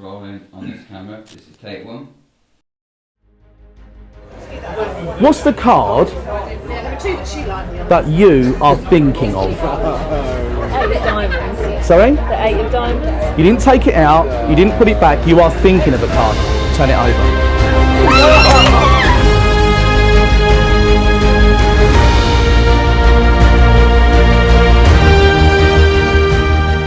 rolling on this camera. This is take one. What's the card that you are thinking of? Eight of diamonds. Sorry? The eight of diamonds. You didn't take it out, you didn't put it back, you are thinking of a card. Turn it over.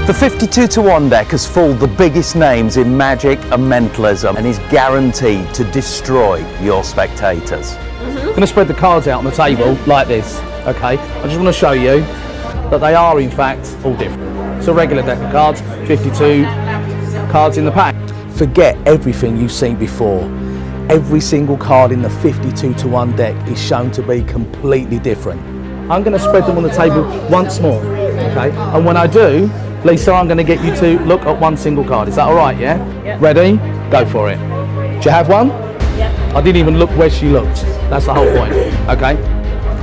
The 52 to 1 deck has fooled the biggest names in magic and mentalism and is guaranteed to destroy your spectators. I'm going to spread the cards out on the table like this, okay? I just want to show you that they are in fact all different. It's a regular deck of cards, 52 cards in the pack. Forget everything you've seen before. Every single card in the 52 to 1 deck is shown to be completely different. I'm going to spread them on the table once more, okay? And when I do, Lisa, I'm going to get you to look at one single card. Is that all right, yeah? Yep. Ready? Go for it. Do you have one? Yep. I didn't even look where she looked. That's the whole point, okay?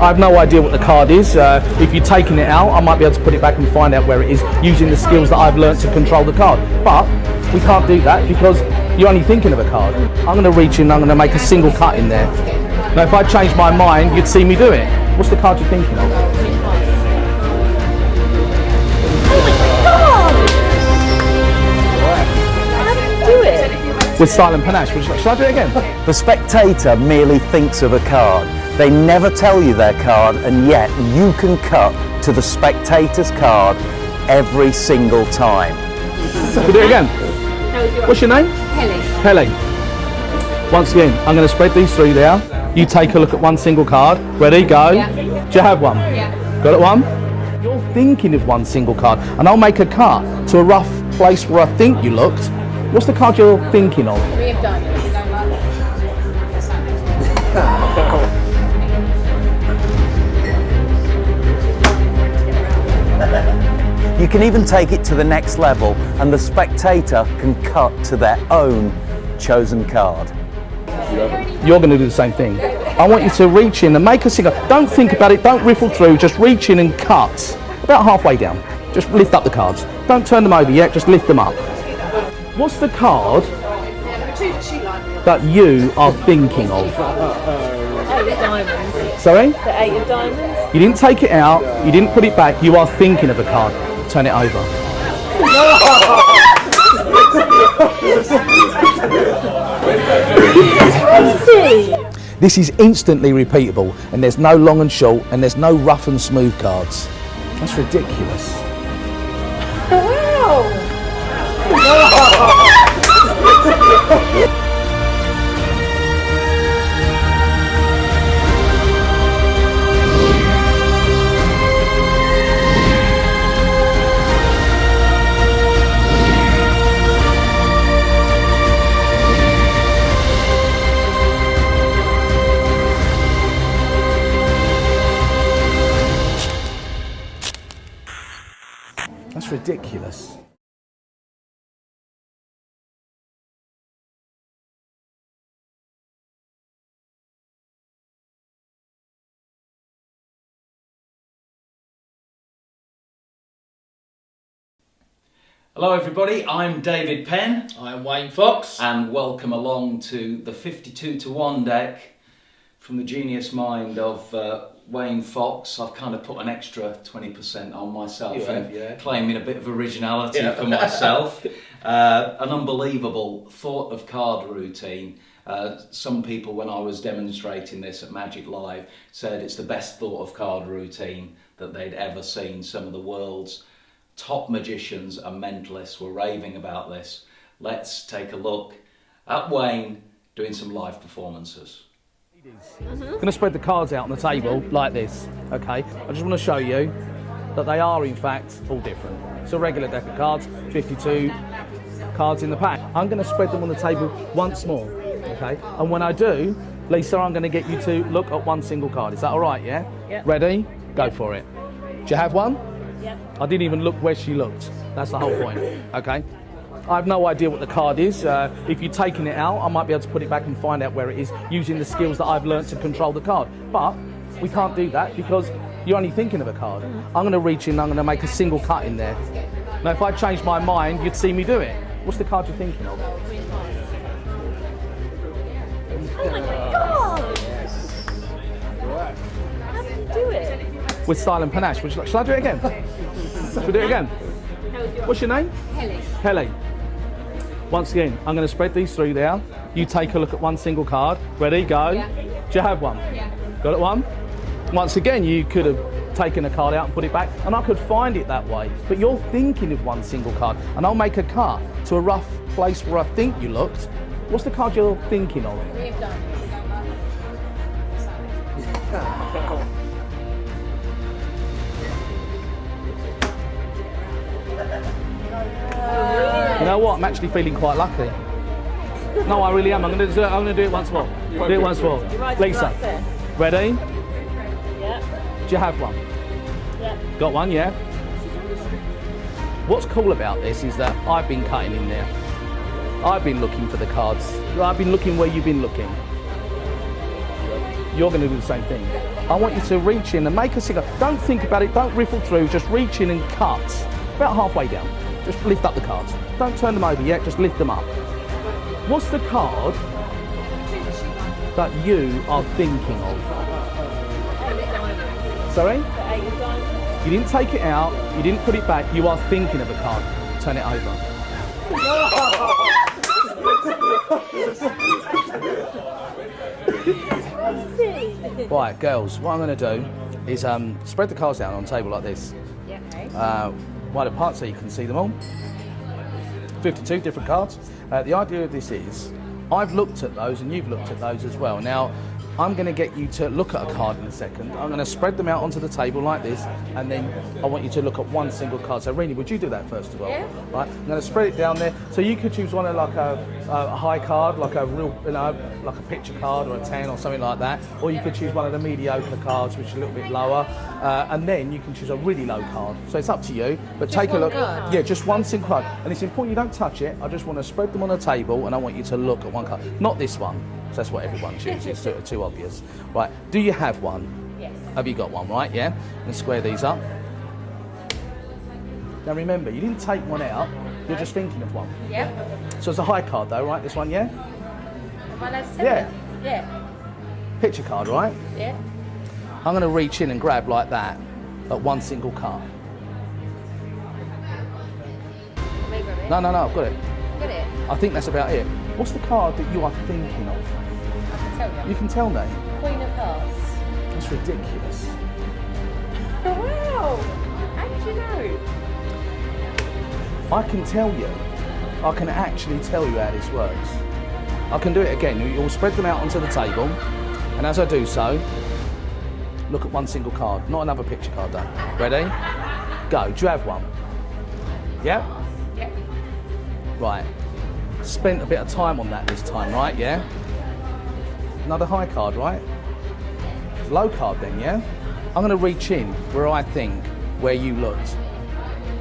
I have no idea what the card is. If you're taking it out, I might be able to put it back and find out where it is using the skills that I've learnt to control the card. But we can't do that because you're only thinking of a card. I'm going to reach in, I'm going to make a single cut in there. Now, if I change my mind, you'd see me do it. What's the card you're thinking of? With silent panache. Should I do it again? The spectator merely thinks of a card. They never tell you their card, and yet you can cut to the spectator's card every single time. We'll do it again. What's your name? Helly. Once again, I'm going to spread these three there. You take a look at one single card. Ready? Go. Yeah. Do you have one? Yeah. Got it one? You're thinking of one single card, and I'll make a cut to a rough place where I think you looked. What's the card you're thinking of? Three of diamonds. You can even take it to the next level and the spectator can cut to their own chosen card. You're going to do the same thing. I want you to reach in and make a single. Don't think about it, don't riffle through, just reach in and cut. About halfway down. Just lift up the cards. Don't turn them over yet, just lift them up. What's the card that you are thinking of? Eight of diamonds. Sorry? The eight of diamonds. You didn't take it out, you didn't put it back, you are thinking of a card. Turn it over. This is instantly repeatable, and there's no long and short, and there's no rough and smooth cards. That's ridiculous. Wow! That's ridiculous. Hello everybody, I'm David Penn. I'm Wayne Fox. And welcome along to the 52 to 1 deck from the genius mind of Wayne Fox. I've kind of put an extra 20% on myself claiming a bit of originality for myself. An unbelievable thought of card routine. Some people, when I was demonstrating this at Magic Live, said it's the best thought of card routine that they'd ever seen. Some of the world's top magicians and mentalists were raving about this. Let's take a look at Wayne doing some live performances. I'm going to spread the cards out on the table like this, okay? I just want to show you that they are in fact all different. It's a regular deck of cards, 52 cards in the pack. I'm going to spread them on the table once more, okay? And when I do, Lisa, I'm going to get you to look at one single card. Is that all right, yeah? Yep. Ready? Go for it. Do you have one? Yep. I didn't even look where she looked. That's the whole point, okay? I have no idea what the card is. If you're taking it out, I might be able to put it back and find out where it is using the skills that I've learnt to control the card. But we can't do that because you're only thinking of a card. I'm going to reach in, I'm going to make a single cut in there. Now, if I change my mind, you'd see me do it. What's the card you're thinking of? Oh my god! How did you do it? With style and panache. Shall I do it again? Shall we do it again? What's your name? Helly. Once again, I'm going to spread these three down. You take a look at one single card. Ready? Go. Yeah. Do you have one? Yeah. Got it one? Once again, you could have taken a card out and put it back, and I could find it that way. But you're thinking of one single card, and I'll make a cut to a rough place where I think you looked. What's the card you're thinking of? We have done. You know what? I'm actually feeling quite lucky. No, I really am. I'm going to do it once more. Do it once more. Lisa, ready? Yeah. Do you have one? Yeah. Got one, yeah? What's cool about this is that I've been cutting in there. I've been looking for the cards. I've been looking where you've been looking. You're going to do the same thing. I want you to reach in and make a cigar. Don't think about it. Don't riffle through. Just reach in and cut. About halfway down. Just lift up the cards. Don't turn them over yet. Just lift them up. What's the card that you are thinking of? Sorry? You didn't take it out. You didn't put it back. You are thinking of a card. Turn it over. Right, girls, what I'm going to do is spread the cards down on a table like this. Yeah. Wide apart so you can see them all. 52 different cards. The idea of this is, I've looked at those and you've looked at those as well. Now, I'm going to get you to look at a card in a second. I'm going to spread them out onto the table like this, and then I want you to look at one single card. So, Rini, would you do that first of all? Yeah. Right. I'm going to spread it down there. So you could choose one of like a high card, like a real, like a picture card or a 10 or something like that. Or you could choose one of the mediocre cards, which is a little bit lower, and then you can choose a really low card. So it's up to you. But take a look. card? Yeah, just one single card. And it's important you don't touch it. I just want to spread them on a table, and I want you to look at one card. Not this one. So that's what everyone chooses. It's sort of too obvious. Right, do you have one? Yes. Have you got one, right? Yeah? And square these up. Now remember, you didn't take one out, you're just thinking of one. Yep. So it's a high card though, right? This one, yeah? Well, that's Yeah. Yeah. Picture card, right? Yeah. I'm going to reach in and grab like that at one single card. Maybe a bit. No, I've got it. Got it. I think that's about it. What's the card that you are thinking of? I can tell You can tell me. Queen of Hearts. It's ridiculous. Wow. How did you know? I can tell you. I can actually tell you how this works. I can do it again. You'll spread them out onto the table, and as I do so, look at one single card, not another picture card though. Ready? Go. Do you have one? Yeah? Yep. Right. Spent a bit of time on that this time, right? Yeah? Another high card, right? Low card then, yeah? I'm going to reach in where I think, where you looked.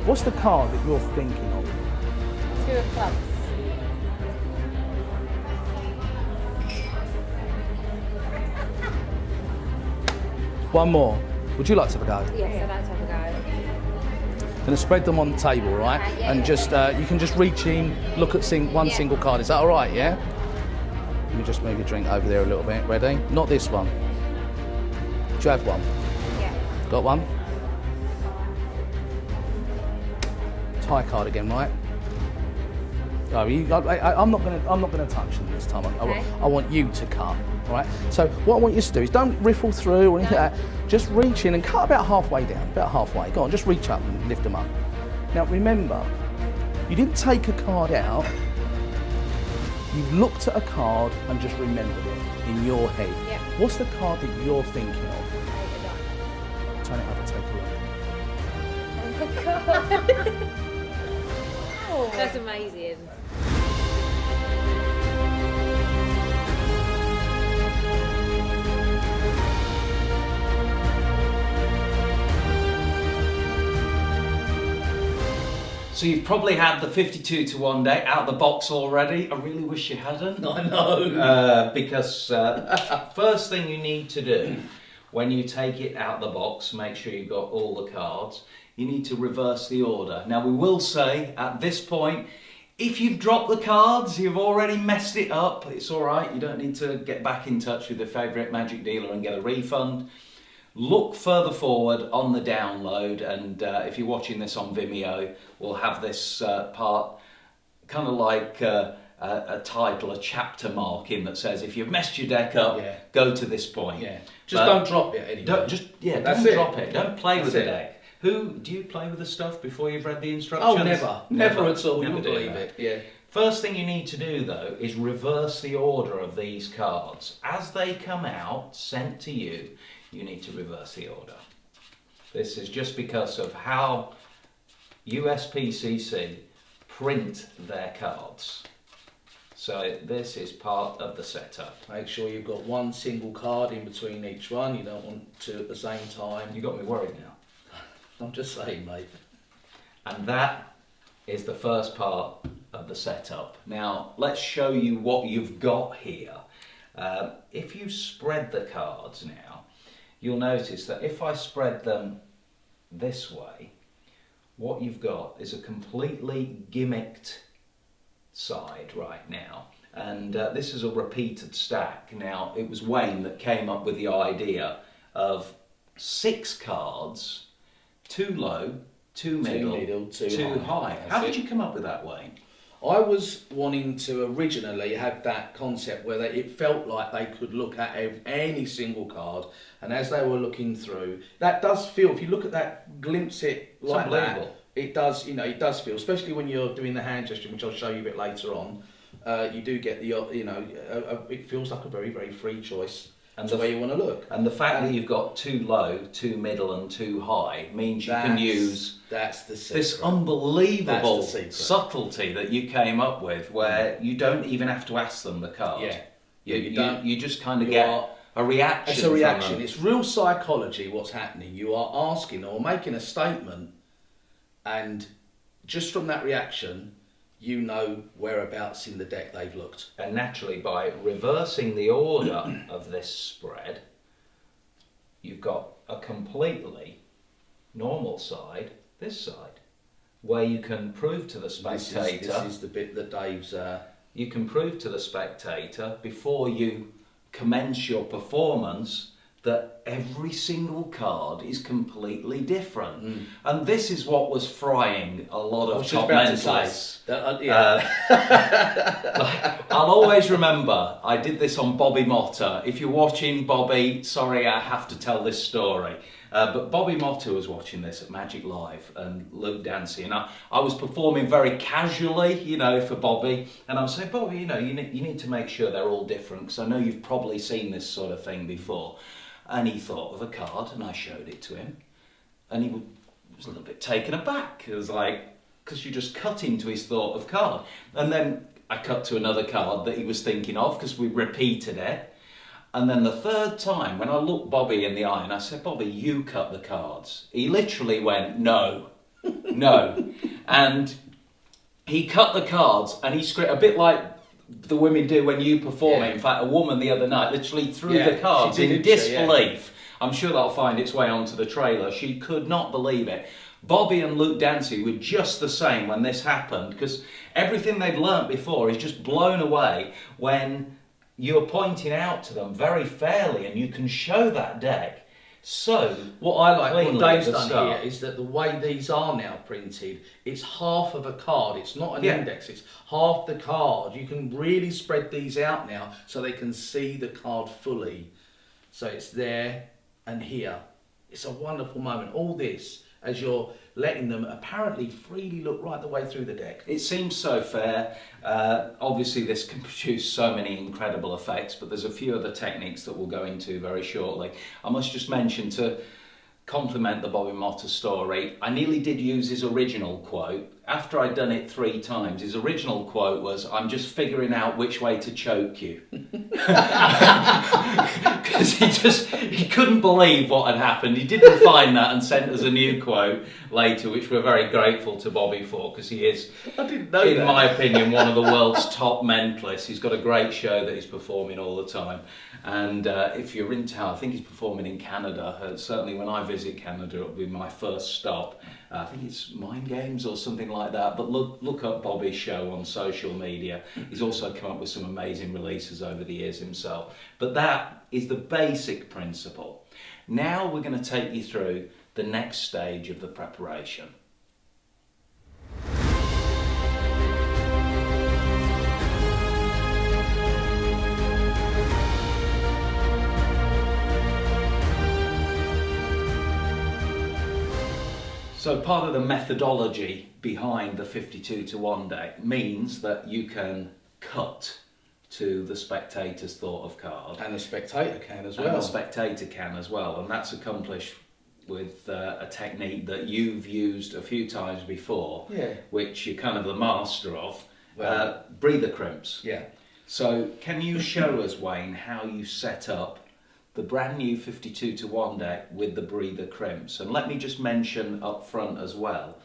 What's the card that you're thinking of? Two of Clubs. One more. Would you like to have a go? Yes, I'd like to have a go. Going to spread them on the table, right? Yeah, And yeah. just, you can just reach in, look at one single card. Is that all right, yeah? Let me just move your drink over there a little bit. Ready? Not this one. Do you have one? Yeah. Got one? Tie card again, right? Oh, I'm not gonna touch them this time. Okay. I want you to cut, all right? So what I want you to do is don't riffle through or anything like that. Just reach in and cut about halfway down, about halfway. Go on, just reach up and lift them up. Now remember, you didn't take a card out. You've looked at a card and just remembered it in your head. Yeah. What's the card that you're thinking of? Turn it over, take a look. Oh, that's amazing. So you've probably had the 52 to 1 deck out of the box already. I really wish you hadn't. I know. Because first thing you need to do when you take it out the box, make sure you've got all the cards. You need to reverse the order. Now we will say at this point, If you've dropped the cards, you've already messed it up, it's all right. You don't need to get back in touch with your favourite magic dealer and get a refund. Look further forward on the download, and if you're watching this on Vimeo, we'll have this part kind of like a title, a chapter marking that says if you've messed your deck up, go to this point. Yeah. Just don't drop it anyway. Don't drop it. Don't play with the deck. Do you play with the stuff before you've read the instructions? Oh, never at all. You Never wouldn't do believe that. it. Yeah. First thing you need to do though is reverse the order of these cards. As they come out, sent to you, you need to reverse the order. This is just because of how USPCC print their cards. So this is part of the setup. Make sure you've got one single card in between each one. You don't want two at the same time. You got me worried now. I'm just saying, mate. And that is the first part of the setup. Now, let's show you what you've got here. If you spread the cards now, you'll notice that if I spread them this way, what you've got is a completely gimmicked side right now. And this is a repeated stack. Now, it was Wayne that came up with the idea of 6 cards, 2 low, 2 middle, 2 high. How did you come up with that, Wayne? I was wanting to originally have that concept where it felt like they could look at any single card, and as they were looking through, that does feel, if you look at that, glimpse it like that, it does, it does feel, especially when you're doing the hand gesture, which I'll show you a bit later on, you do get the, it feels like a very, very free choice. And the way you want to look. And the fact that you've got 2 low, 2 middle and 2 high means you can use this unbelievable subtlety that you came up with, where you don't even have to ask them the card. Yeah. You just kind of get a reaction. It's a reaction. It's real psychology what's happening. You are asking or making a statement, and just from that reaction, you know whereabouts in the deck they've looked. And naturally, by reversing the order of this spread, you've got a completely normal side, this side, where you can prove to the spectator... This is the bit that Dave's... You can prove to the spectator, before you commence your performance, that every single card is completely different. And this is what was frying a lot of top mentalists. I'll always remember, I did this on Bobby Motta. If you're watching, Bobby, sorry I have to tell this story. But Bobby Motta was watching this at Magic Live, and Luke Dancy, and I was performing very casually, for Bobby, and I'm saying, Bobby, you need to make sure they're all different, because I know you've probably seen this sort of thing before. And he thought of a card, and I showed it to him, and he was a little bit taken aback. It was like, because you just cut into his thought of card. And then I cut to another card that he was thinking of, because we repeated it. And then the third time, when I looked Bobby in the eye, and I said, Bobby, you cut the cards. He literally went, no, no. And he cut the cards, and he scripted, a bit like the women do when you perform it. In fact, a woman the other night literally threw the cards in disbelief. I'm sure that'll find its way onto the trailer. She could not believe it. Bobby and Luke Dancy were just the same when this happened, because everything they'd learnt before is just blown away when you're pointing out to them very fairly, and you can show that deck. So, what I like, what Dave's done here, is that the way these are now printed, it's half of a card. It's not an index, it's half the card. You can really spread these out now so they can see the card fully. So it's there and here. It's a wonderful moment. All this, as you're letting them apparently freely look right the way through the deck. It seems so fair. Obviously this can produce so many incredible effects, but there's a few other techniques that we'll go into very shortly. I must just mention, to compliment the Bobby Motta story, I nearly did use his original quote. After I'd done it 3 times, his original quote was, "I'm just figuring out which way to choke you." Because he couldn't believe what had happened. He did refine that and sent us a new quote later, which we're very grateful to Bobby for, because he is, in my opinion, one of the world's top mentalists. He's got a great show that he's performing all the time. And if you're in town, I think he's performing in Canada. Certainly when I visit Canada, it'll be my first stop. I think it's Mind Games or something like that. But look up Bobby's show on social media. He's also come up with some amazing releases over the years himself. But that is the basic principle. Now we're going to take you through the next stage of the preparation. So part of the methodology behind the 52 to 1 deck means that you can cut to the spectator's thought of card. And the spectator can as well. And the spectator can as well, and that's accomplished with a technique that you've used a few times before, which you're kind of the master of, breather crimps. Yeah. So can you show us, Wayne, how you set up the brand new 52 to 1 deck with the breather crimps? And let me just mention up front as well,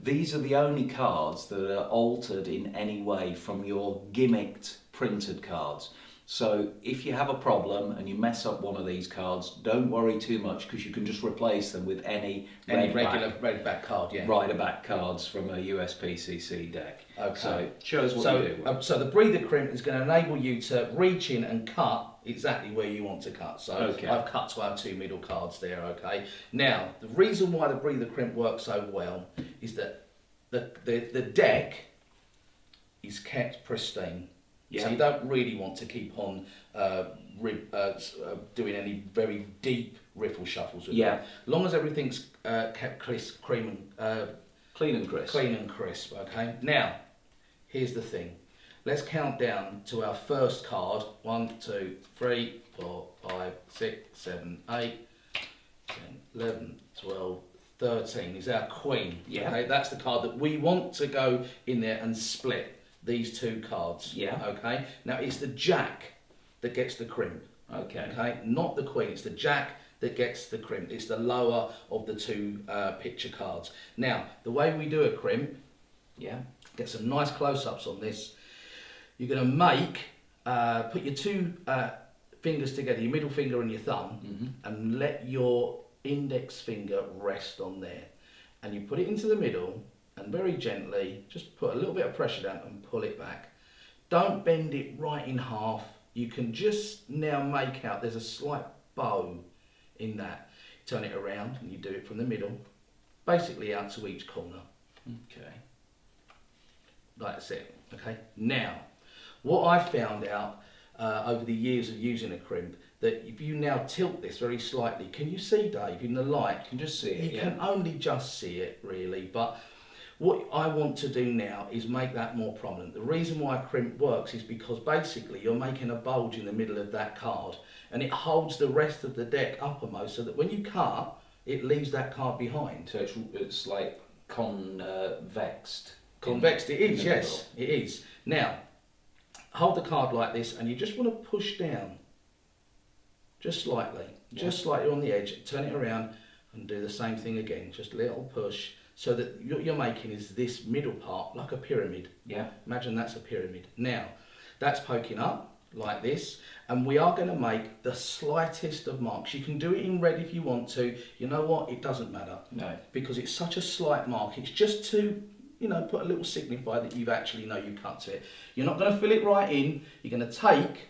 these are the only cards that are altered in any way from your gimmicked printed cards. So if you have a problem and you mess up one of these cards, don't worry too much, because you can just replace them with any regular red back card, rider back cards from a USPCC deck. Okay. So show us what you do. So the breather crimp is going to enable you to reach in and cut exactly where you want to cut. So I've cut to our 2 middle cards there, okay? Now, the reason why the breather crimp works so well is that the deck is kept pristine. Yeah. So you don't really want to keep on doing any very deep riffle shuffles with it. As long as everything's kept clean and crisp, okay? Now, here's the thing. Let's count down to our first card. 1, 2, 3, 4, 5, 6, 7, 8, 10, 11, 12, 13 is our queen. Yeah. Okay, that's the card that we want to go in there and split these 2 cards. Yeah. Okay. Now it's the jack that gets the crimp. Okay. Okay. Not the queen. It's the jack that gets the crimp. It's the lower of the 2 picture cards. Now the way we do a crimp. Get some nice close-ups on this. You're going to make put your 2 fingers together, your middle finger and your thumb, and let your index finger rest on there, and you put it into the middle and very gently just put a little bit of pressure down and pull it back. Don't bend it right in half. You can just now make out there's a slight bow in that. Turn it around and you do it from the middle, basically out to each corner. Okay. That's it. Okay. Now, what I found out over the years of using a crimp, that if you now tilt this very slightly, can you see, Dave, in the light? You can just see it. You can only just see it, really. But what I want to do now is make that more prominent. The reason why a crimp works is because basically you're making a bulge in the middle of that card, and it holds the rest of the deck uppermost, so that when you cut, it leaves that card behind. So it's like convexed. Convexed, it is, yes, it is. Now, hold the card like this, and you just want to push down, just slightly, just slightly on the edge. Turn it around and do the same thing again. Just a little push, so that what you're making is this middle part like a pyramid. Yeah. Imagine that's a pyramid. Now, that's poking up like this, and we are going to make the slightest of marks. You can do it in red if you want to. You know what? It doesn't matter. No. Because it's such a slight mark. It's just to, put a little signify that you've actually you cut to it. You're not going to fill it right in. You're going to take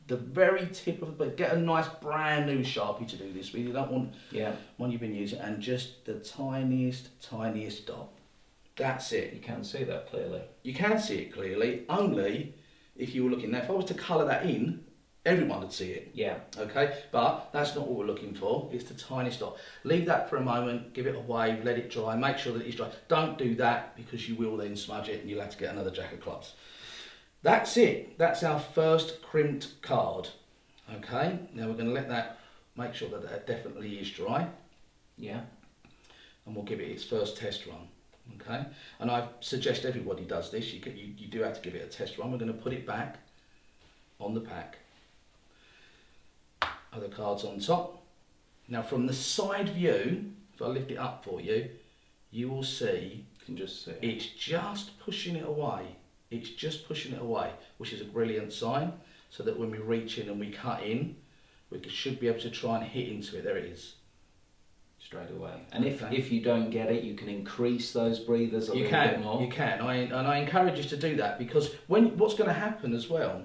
the very tip of, but get a nice brand new Sharpie to do this with. You don't want one you've been using, and just the tiniest dot. That's it. You can see that clearly. You can see it clearly, only if you were looking there. If I was to colour that in, everyone would see it. Yeah. Okay, but that's not what we're looking for. It's the tiniest dot. Leave that for a moment, give it a wave, let it dry, make sure that it's dry. Don't do that, because you will then smudge it and you'll have to get another jack of clubs. That's it. That's our first crimped card. Okay, now we're going to let that, make sure that that definitely is dry. Yeah. And we'll give it its first test run. Okay, and I suggest everybody does this. You do have to give it a test run. We're going to put it back on the pack. Other cards on top. Now from the side view, if I lift it up for you, you will see, you can just see it's just pushing it away. It's just pushing it away, which is a brilliant sign, so that when we reach in and we cut in, we should be able to try and hit into it. There it is. straight away. And if you don't get it, you can increase those breathers a little bit more. You can. I encourage you to do that, because what's going to happen as well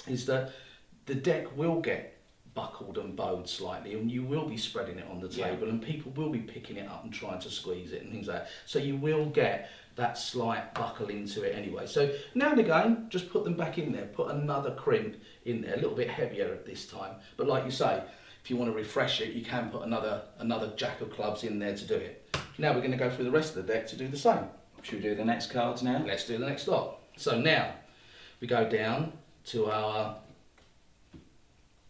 is that the deck will get buckled and bowed slightly, and you will be spreading it on the table, and people will be picking it up and trying to squeeze it and things like that. So you will get that slight buckle into it anyway. So now and again, just put them back in there. Put another crimp in there, a little bit heavier at this time. But like you say, if you want to refresh it, you can put another jack of clubs in there to do it. Now we're going to go through the rest of the deck to do the same. Should we do the next cards now? Let's do the next lot. So now we go down to our,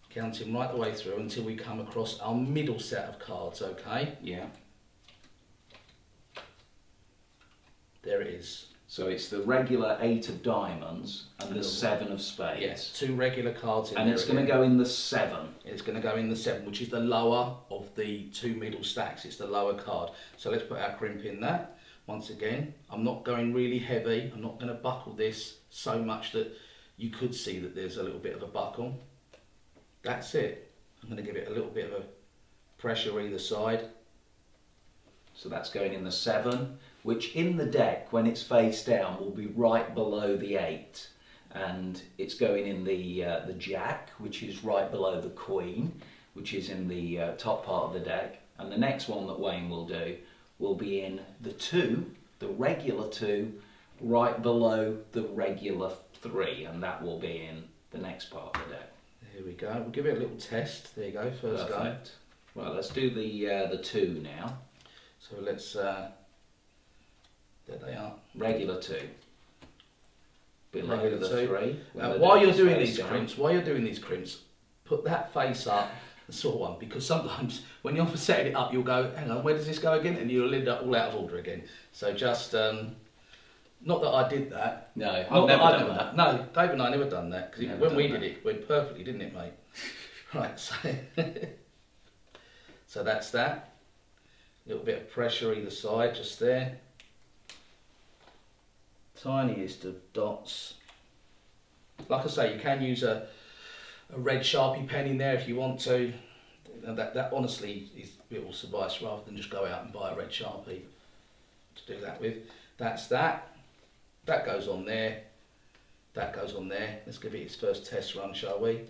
counting right the way through until we come across our middle set of cards, okay? Yeah. There it is. So it's the regular 8 of diamonds and the 7 of spades. Yes, 2 regular cards in there. And it's going to go in the 7. It's going to go in the 7, which is the lower of the 2 middle stacks. It's the lower card. So let's put our crimp in that. Once again, I'm not going really heavy. I'm not going to buckle this so much that you could see that there's a little bit of a buckle. That's it. I'm going to give it a little bit of a pressure either side. So that's going in the 7, which in the deck, when it's face down, will be right below the 8. And it's going in the jack, which is right below the queen, which is in the top part of the deck. And the next one that Wayne will do will be in the 2, the regular 2, right below the regular 3. And that will be in the next part of the deck. Here we go. We'll give it a little test. There you go, first go. Right, let's do the 2 now. So let's, there they are. Regular 2. Below Regular the 2. 3. While you're doing these crimps, put that face up and sort of one, because sometimes when you're setting it up, you'll go, hang on, where does this go again? And you'll end up all out of order again. So just, not that I did that. No, I've never done that. No, Dave and I never done that, because when we did it went perfectly, didn't it, mate? Right, so, so that's that. A little bit of pressure either side, just there. Tiniest of dots. Like I say, you can use a red Sharpie pen in there if you want to. That honestly it will suffice, rather than just go out and buy a red Sharpie to do that with. That's that. That goes on there. That goes on there. Let's give it its first test run, shall we?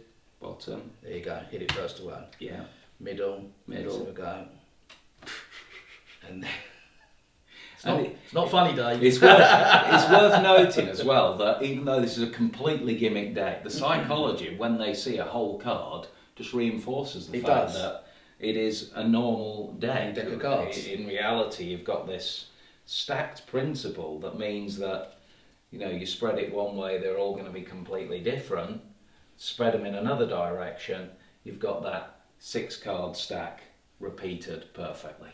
Bottom. There you go. Hit it first one. Yeah. Middle. Middle. There we go. And it's not funny, Dave. It's worth noting as well that even though this is a completely gimmick deck, the psychology when they see a whole card just reinforces the fact that it is a normal deck of cards. In reality, you've got this stacked principle that means that, you know, you spread it one way, they're all going to be completely different. Spread them in another direction, you've got that 6 card stack repeated perfectly.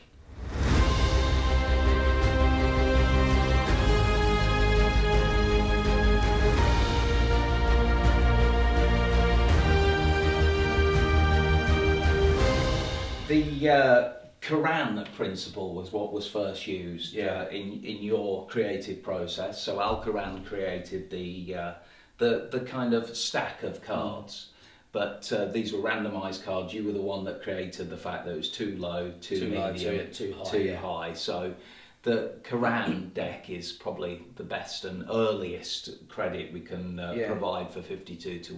The Quran principle was what was first used in your creative process. So Al Quran created the kind of stack of cards, but these were randomised cards. You were the one that created the fact that it was too low, too medium, too high. So the Quran deck is probably the best and earliest credit we can provide for 52 to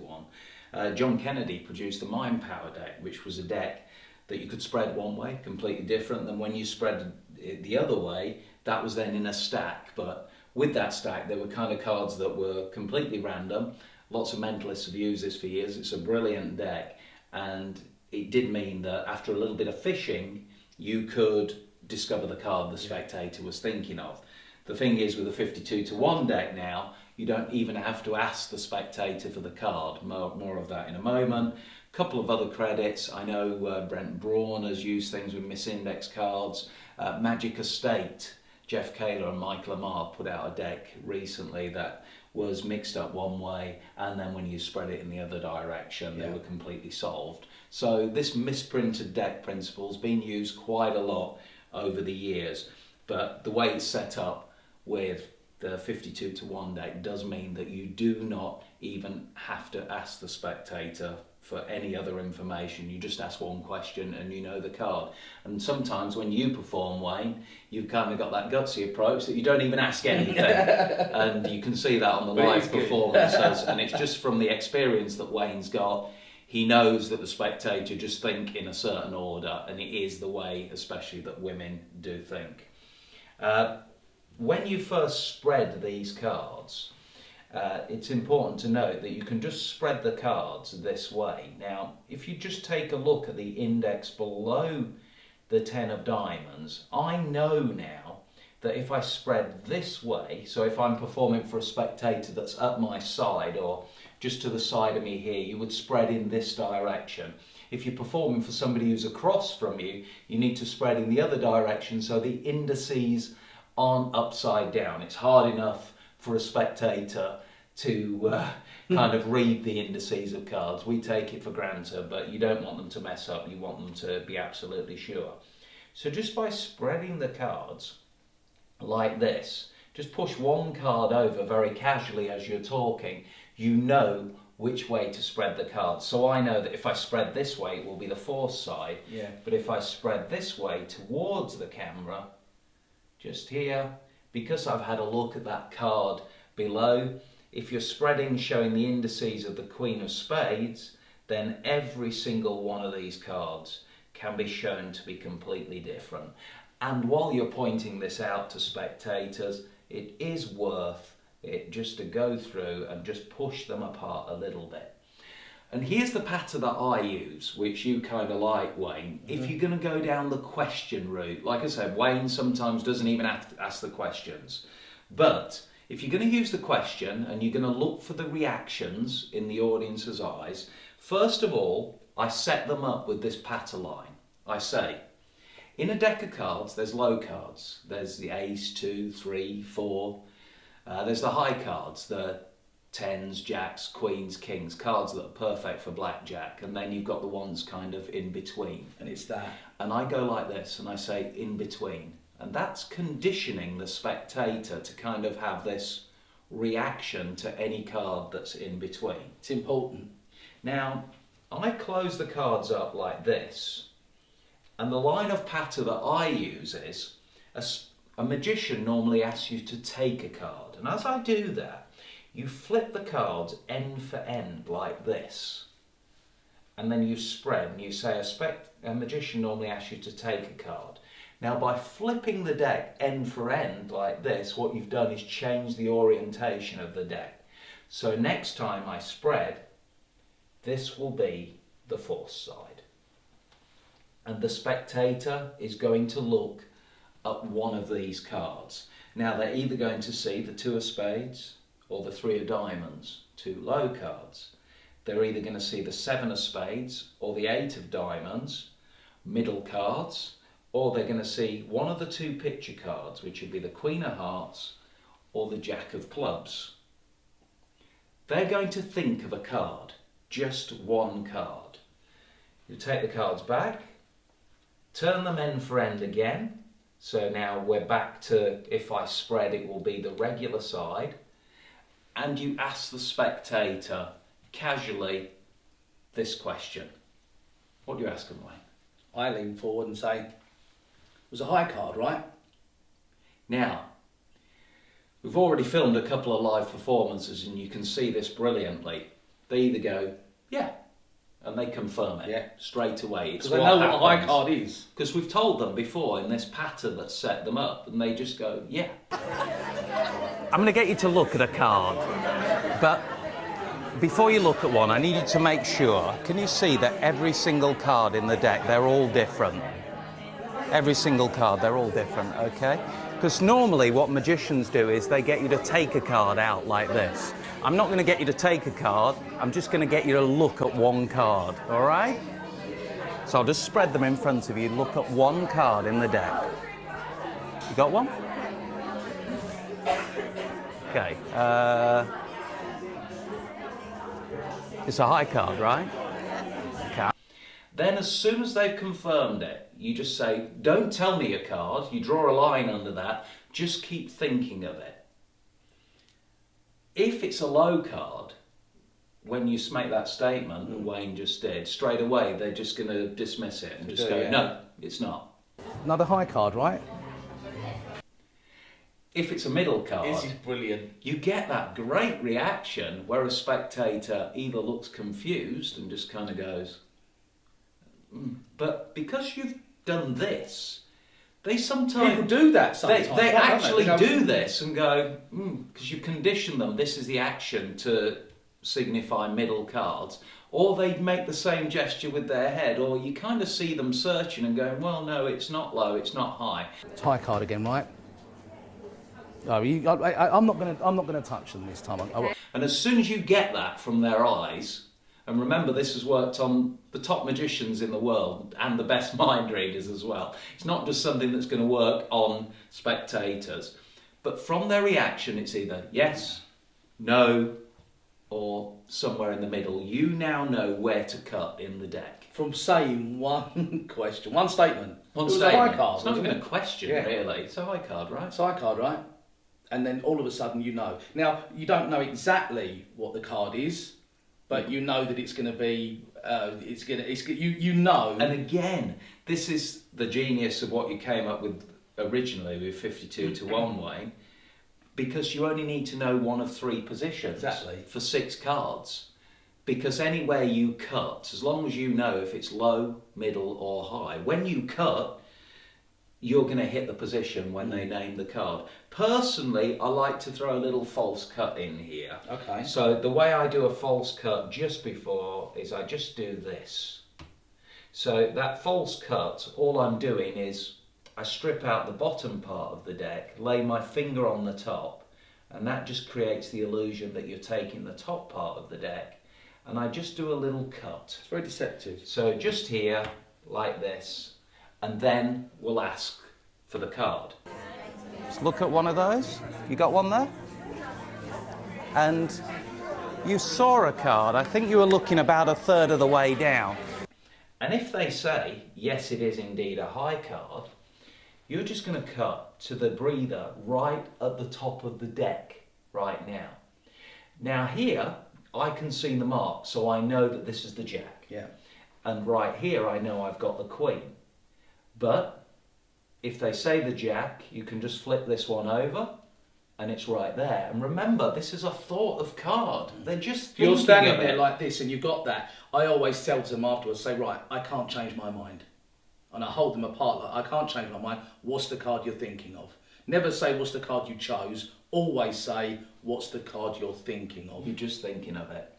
1. John Kennedy produced the Mind Power deck, which was a deck that you could spread one way, completely different than when you spread it the other way. That was then in a stack, but with that stack there were kind of cards that were completely random. Lots of mentalists have used this for years. It's a brilliant deck, and it did mean that after a little bit of fishing you could discover the card the spectator was thinking of. The thing is, with a 52 to 1 deck now, you don't even have to ask the spectator for the card. More of that in a moment. Couple of other credits. I know Brent Braun has used things with misindex cards. Magic Estate, Jeff Kaler and Mike Lamar put out a deck recently that was mixed up one way, and then when you spread it in the other direction, they were completely solved. So this misprinted deck principle has been used quite a lot over the years, but the way it's set up with the 52 to 1 deck does mean that you do not even have to ask the spectator for any other information. You just ask one question and you know the card. And sometimes when you perform, Wayne, you've kind of got that gutsy approach that you don't even ask anything. And you can see that on the live performances. And it's just from the experience that Wayne's got. He knows that the spectator just think in a certain order, and it is the way, especially, that women do think. When you first spread these cards, it's important to note that you can just spread the cards this way. Now, if you just take a look at the index below the 10 of diamonds, I know now that if I spread this way, so if I'm performing for a spectator that's at my side or just to the side of me here, you would spread in this direction. If you're performing for somebody who's across from you, you need to spread in the other direction so the indices aren't upside down. It's hard enough for a spectator to kind of read the indices of cards. We take it for granted, but you don't want them to mess up. You want them to be absolutely sure. So just by spreading the cards like this, just push one card over very casually as you're talking, you know which way to spread the cards. So I know that if I spread this way, it will be the force side. Yeah. But if I spread this way towards the camera, just here, because I've had a look at that card below, if you're spreading showing the indices of the Queen of Spades, then every single one of these cards can be shown to be completely different. And while you're pointing this out to spectators, it is worth it just to go through and just push them apart a little bit. And here's the pattern that I use, which you kind of like, Wayne. If you're going to go down the question route, like I said, Wayne sometimes doesn't even have to ask the questions. But if you're going to use the question and you're going to look for the reactions in the audience's eyes, first of all, I set them up with this patter line. I say, in a deck of cards, there's low cards. There's the ace, 2, 3, 4. There's the high cards, the tens, jacks, queens, kings, cards that are perfect for blackjack, and then you've got the ones kind of in between. And it's that. And I go like this and I say in between, and that's conditioning the spectator to kind of have this reaction to any card that's in between. It's important. Now, I close the cards up like this, and the line of patter that I use is a magician normally asks you to take a card, and as I do that, you flip the cards end for end like this, and then you spread and you say a magician normally asks you to take a card. Now by flipping the deck end for end like this, what you've done is change the orientation of the deck. So next time I spread, this will be the force side. And the spectator is going to look at one of these cards. Now they're either going to see the 2 of spades or the 3 of diamonds, 2 low cards. They're either going to see the 7 of spades or the 8 of diamonds, middle cards, or they're going to see one of the 2 picture cards, which would be the Queen of Hearts or the Jack of Clubs. They're going to think of a card, just one card. You take the cards back, turn them end for end again. So now we're back to, if I spread, it will be the regular side. And you ask the spectator casually this question. What do you ask them, Wayne? I lean forward and say, it was a high card, right? Now, we've already filmed a couple of live performances and you can see this brilliantly. They either go, yeah, and they confirm it straight away. Because they know what a high card is. Because we've told them before in this pattern that set them up, and they just go, yeah. I'm going to get you to look at a card, but before you look at one, I need you to make sure, can you see that every single card in the deck, they're all different? Every single card, they're all different, okay? Because normally what magicians do is they get you to take a card out like this. I'm not going to get you to take a card, I'm just going to get you to look at one card, all right? So I'll just spread them in front of you, look at one card in the deck. You got one? Okay. It's a high card, right? Okay. Then as soon as they've confirmed it, you just say, don't tell me a card, you draw a line under that, just keep thinking of it. If it's a low card, when you make that statement that Wayne just did, straight away they're just going to dismiss it and just go, yeah. no, it's not. Another high card, right? If it's a middle card, This is brilliant. you get that great reaction where a spectator either looks confused and just kind of goes, but because you've done this, they sometimes... People do that sometimes. They right, actually don't they? do this and go, because you condition them, this is the action to signify middle cards. Or they make the same gesture with their head, or you kind of see them searching and going, well, no, it's not low, it's not high. It's high card again, right? No, I'm not gonna touch them this time. And as soon as you get that from their eyes, and remember this has worked on the top magicians in the world and the best mind readers as well. It's not just something that's going to work on spectators, but from their reaction it's either yes, no, or somewhere in the middle. You now know where to cut in the deck. From saying one question, one statement. One it was statement. a high card. It's not wasn't even it? a question, Yeah. really. It's a high card, right? It's a high card, right? And then all of a sudden you know. Now, you don't know exactly what the card is, but you know that it's going to be, you know. And again, this is the genius of what you came up with originally with 52 to 1, Wayne, because you only need to know one of 3 positions for 6 cards. Because anywhere you cut, as long as you know if it's low, middle or high, when you cut, you're going to hit the position when they name the card. Personally, I like to throw a little false cut in here. Okay. So the way I do a false cut just before is I just do this. So that false cut, all I'm doing is I strip out the bottom part of the deck, lay my finger on the top, and that just creates the illusion that you're taking the top part of the deck, and I just do a little cut. It's very deceptive. So just here, like this, and then we'll ask for the card. Let's look at one of those. You got one there? And you saw a card. I think you were looking about a third of the way down. And if they say, yes, it is indeed a high card, you're just going to cut to the breather right at the top of the deck right now. Now here, I can see the mark, so I know that this is the jack. Yeah. And right here, I know I've got the queen. But if they say the jack, you can just flip this one over and it's right there. And remember, this is a thought of card. They're just thinking You're standing of there it. like this and you've got that. I always tell them afterwards, say, right, I can't change my mind. And I hold them apart like, I can't change my mind. What's the card you're thinking of? Never say, what's the card you chose? Always say, what's the card you're thinking of? You're just thinking of it.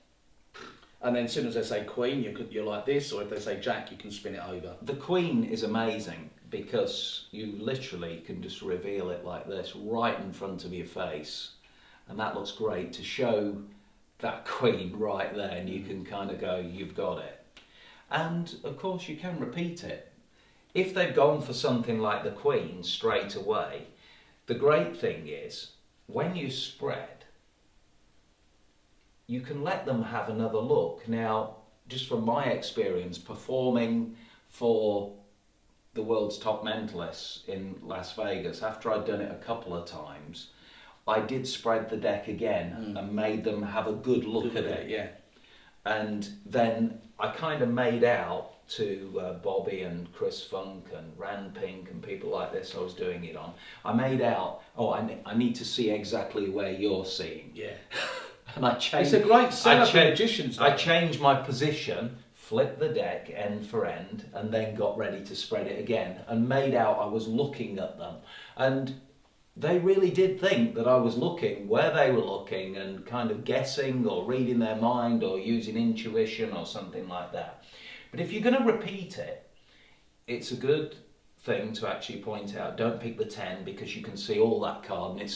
And then as soon as they say queen, you're like this, or if they say jack, you can spin it over. The queen is amazing because you literally can just reveal it like this right in front of your face, and that looks great to show that queen right there, and you can kind of go, you've got it. And of course you can repeat it. If they've gone for something like the queen straight away, the great thing is when you spread, you can let them have another look. Now, just from my experience performing for the world's top mentalists in Las Vegas, after I'd done it a couple of times, I did spread the deck again and made them have a good look at it. Yeah. And then I kind of made out to Bobby and Chris Funk and Rand Pink and people like this I was doing it on. I made out, I need to see exactly where you're seeing. Yeah. And I changed. It's a great setup for magicians. I changed my position, flipped the deck end for end, and then got ready to spread it again, and made out I was looking at them. And they really did think that I was looking where they were looking and kind of guessing or reading their mind or using intuition or something like that. But if you're going to repeat it, it's a good thing to actually point out, don't pick the 10 because you can see all that card and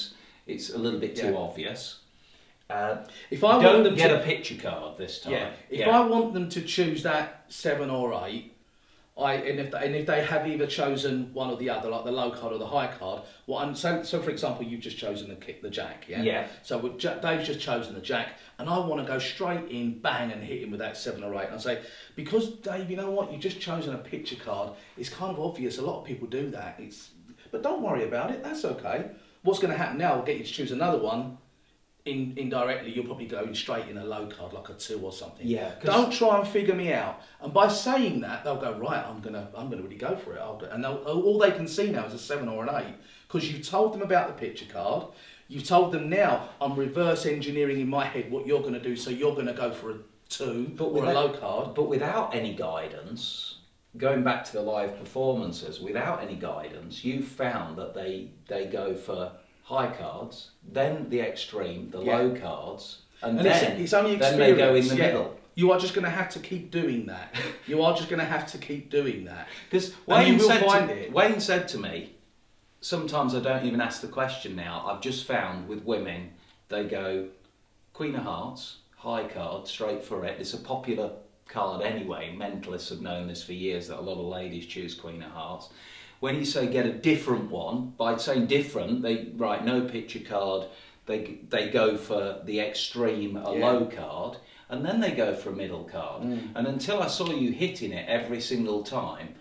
it's a little bit too obvious. If I don't want them get to, a picture card this time. yeah. If I want them to choose that 7 or 8, if they have either chosen one or the other, like the low card or the high card, so for example, you've just chosen the jack, yeah. Yeah. So Dave's just chosen the jack, and I want to go straight in, bang, and hit him with that 7 or 8. And I say, because Dave, you know what, you've just chosen a picture card. It's kind of obvious. A lot of people do that. But don't worry about it. That's okay. What's going to happen now? I'll get you to choose another one. indirectly you're probably going straight in a low card, like a 2 or something. Yeah. Don't try and figure me out. And by saying that, they'll go, right, I'm gonna really go for it. And all they can see now is a 7 or an 8, because you've told them about the picture card. You've told them now, I'm reverse engineering in my head what you're going to do, so you're going to go for a 2 or a low card. But without any guidance, going back to the live performances, without any guidance, you've found that they go for high cards, then the extreme, the low cards, and then, it's only then they go in the middle. You are just going to have to keep doing that. You are just going to have to keep doing that. Because Wayne said to me, sometimes I don't even ask the question now. I've just found with women, they go Queen of Hearts, high card, straight for it. It's a popular card anyway. Mentalists have known this for years, that a lot of ladies choose Queen of Hearts. When you say get a different one, by saying different, they write no picture card, they go for the extreme, a low card, and then they go for a middle card. And until I saw you hitting it every single time,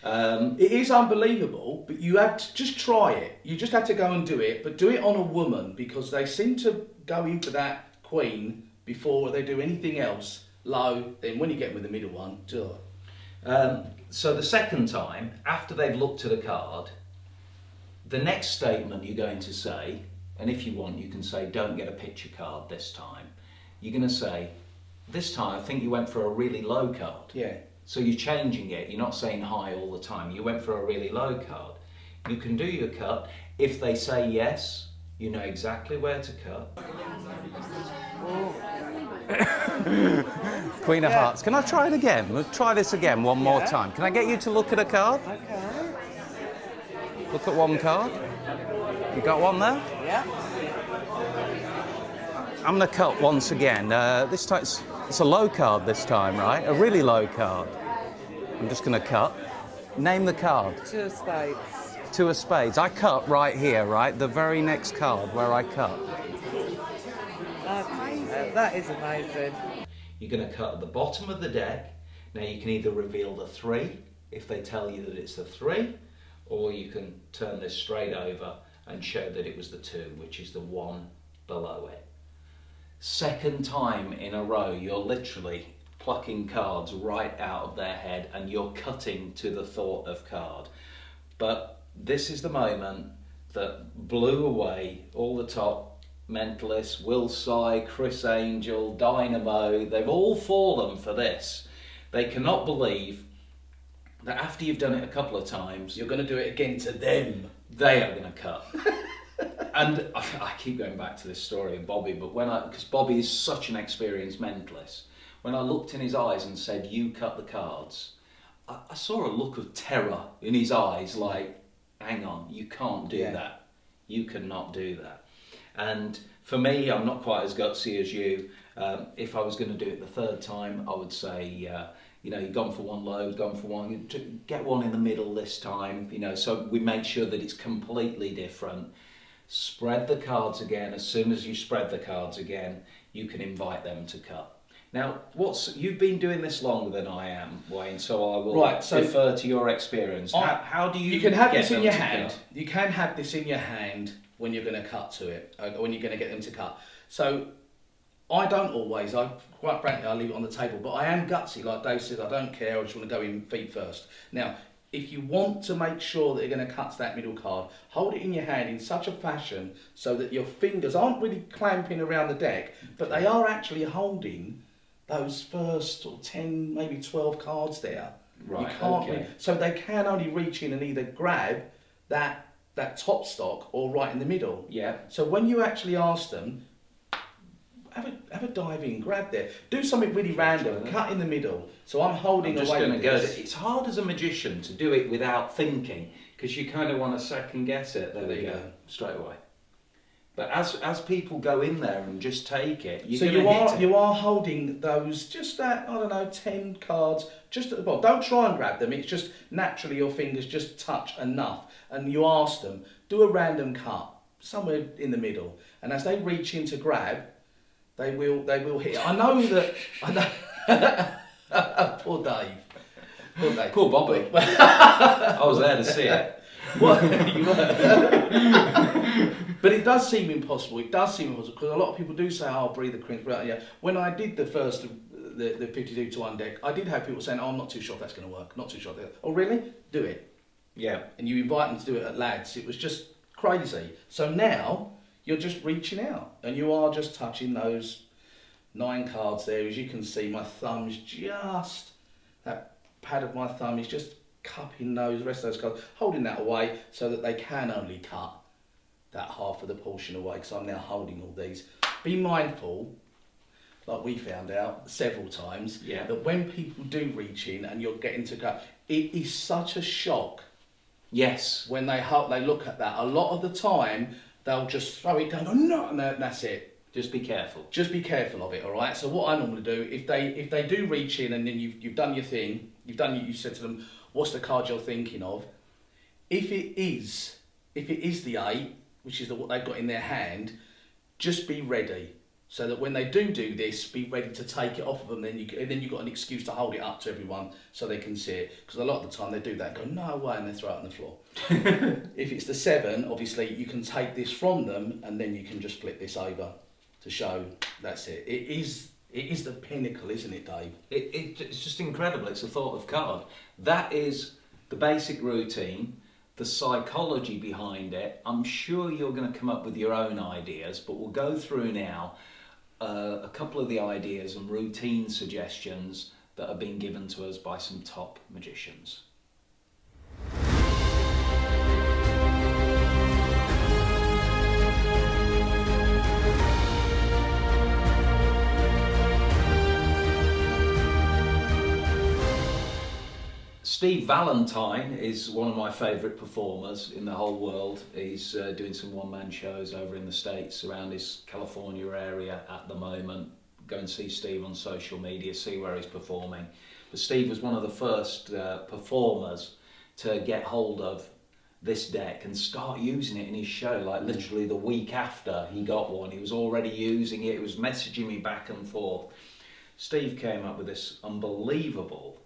it is unbelievable, but you have to just try it. You just have to go and do it, but do it on a woman, because they seem to go into that queen before they do anything else low. Then when you get with the middle one, do it. So the second time, after they've looked at a card, the next statement you're going to say, and if you want, you can say, don't get a picture card this time. You're going to say, this time I think you went for a really low card. Yeah. So you're changing it. You're not saying high all the time. You went for a really low card. You can do your cut. If they say yes, you know exactly where to cut. Queen of Hearts. Can I try it again? We'll try this again one more time. Can I get you to look at a card? Okay. Look at one card. You got one there? Yeah. I'm going to cut once again. This time it's a low card this time, right? A really low card. I'm just going to cut. Name the card. 2 of spades. 2 of spades. I cut right here, right? The very next card where I cut. That is amazing. You're going to cut at the bottom of the deck. Now you can either reveal the 3 if they tell you that it's the 3, or you can turn this straight over and show that it was the 2, which is the 1 below it. Second time in a row, you're literally plucking cards right out of their head and you're cutting to the thought of card. But this is the moment that blew away all the top mentalists, Will Sy, Chris Angel, Dynamo. They've all fallen for this. They cannot believe that after you've done it a couple of times, You're going to do it again to them. they are going to cut. And I keep going back to this story of Bobby, but because Bobby is such an experienced mentalist, when I looked in his eyes and said, you cut the cards, I saw a look of terror in his eyes, like, hang on, you can't do that. You cannot do that. And for me, I'm not quite as gutsy as you. If I was going to do it the third time, I would say, you've gone for one low, gone for one, get one in the middle this time, so we make sure that it's completely different. Spread the cards again. As soon as you spread the cards again, you can invite them to cut. Now, you've been doing this longer than I am, Wayne, so I will defer to your experience. How do you? You can have this in your hand. You can have this in your hand when you're going to cut to it, when you're going to get them to cut. So I don't always. Quite frankly, I leave it on the table. But I am gutsy, like Dave said. I don't care. I just want to go in feet first. Now, if you want to make sure that you're going to cut to that middle card, hold it in your hand in such a fashion so that your fingers aren't really clamping around the deck, but they are actually holding those first 10, maybe 12 cards there. Right, you can't so they can only reach in and either grab that top stock or right in the middle. Yeah. So when you actually ask them, have a dive in, grab there, do something really random, cut in the middle. So I'm holding I'm just away. Going to go. It's hard as a magician to do it without thinking, because you kind of want to second guess it. There we go, straight away. But as people go in there and just take it, you are holding those just that 10 cards just at the bottom. Don't try and grab them. It's just naturally your fingers just touch enough, and you ask them, do a random cut somewhere in the middle, and as they reach in to grab, they will hit. I know. Poor Dave. Poor Bobby. I was there to see it. What? You were. But it does seem impossible. It does seem impossible because a lot of people do say, "Oh, breathe the crimps." But yeah, when I did the first, the 52 to 1 deck, I did have people saying, "Oh, I'm not too sure if that's going to work. Not too sure." Oh, really? Do it. Yeah. And you invite them to do it at lads. It was just crazy. So now you're just reaching out and you are just touching those 9 cards there. As you can see, my thumb's just, that pad of my thumb is just cupping those rest of those cards, holding that away so that they can only cut that half of the portion away, because I'm now holding all these. Be mindful, like we found out several times, that when people do reach in and you're getting to cut, it is such a shock. Yes. When they look at that, a lot of the time they'll just throw it down, go, no, and that's it. Just be careful. Just be careful of it, all right? So what I normally do, if they do reach in and then you've done your thing, you said to them, what's the card you're thinking of? If it is the 8, which is what they've got in their hand, just be ready. So that when they do this, be ready to take it off of them. Then you've got an excuse to hold it up to everyone so they can see it. Because a lot of the time they do that and go, no way, and they throw it on the floor. If it's the 7, obviously you can take this from them and then you can just flip this over to show that's it. It is the pinnacle, isn't it, Dave? It's just incredible. It's a thought of card. That is the basic routine. The psychology behind it, I'm sure you're going to come up with your own ideas, but we'll go through now a couple of the ideas and routine suggestions that have been given to us by some top magicians. Steve Valentine is one of my favourite performers in the whole world. He's doing some one-man shows over in the States around his California area at the moment. Go and see Steve on social media, see where he's performing. But Steve was one of the first performers to get hold of this deck and start using it in his show. Like literally the week after he got one, he was already using it. He was messaging me back and forth. Steve came up with this unbelievable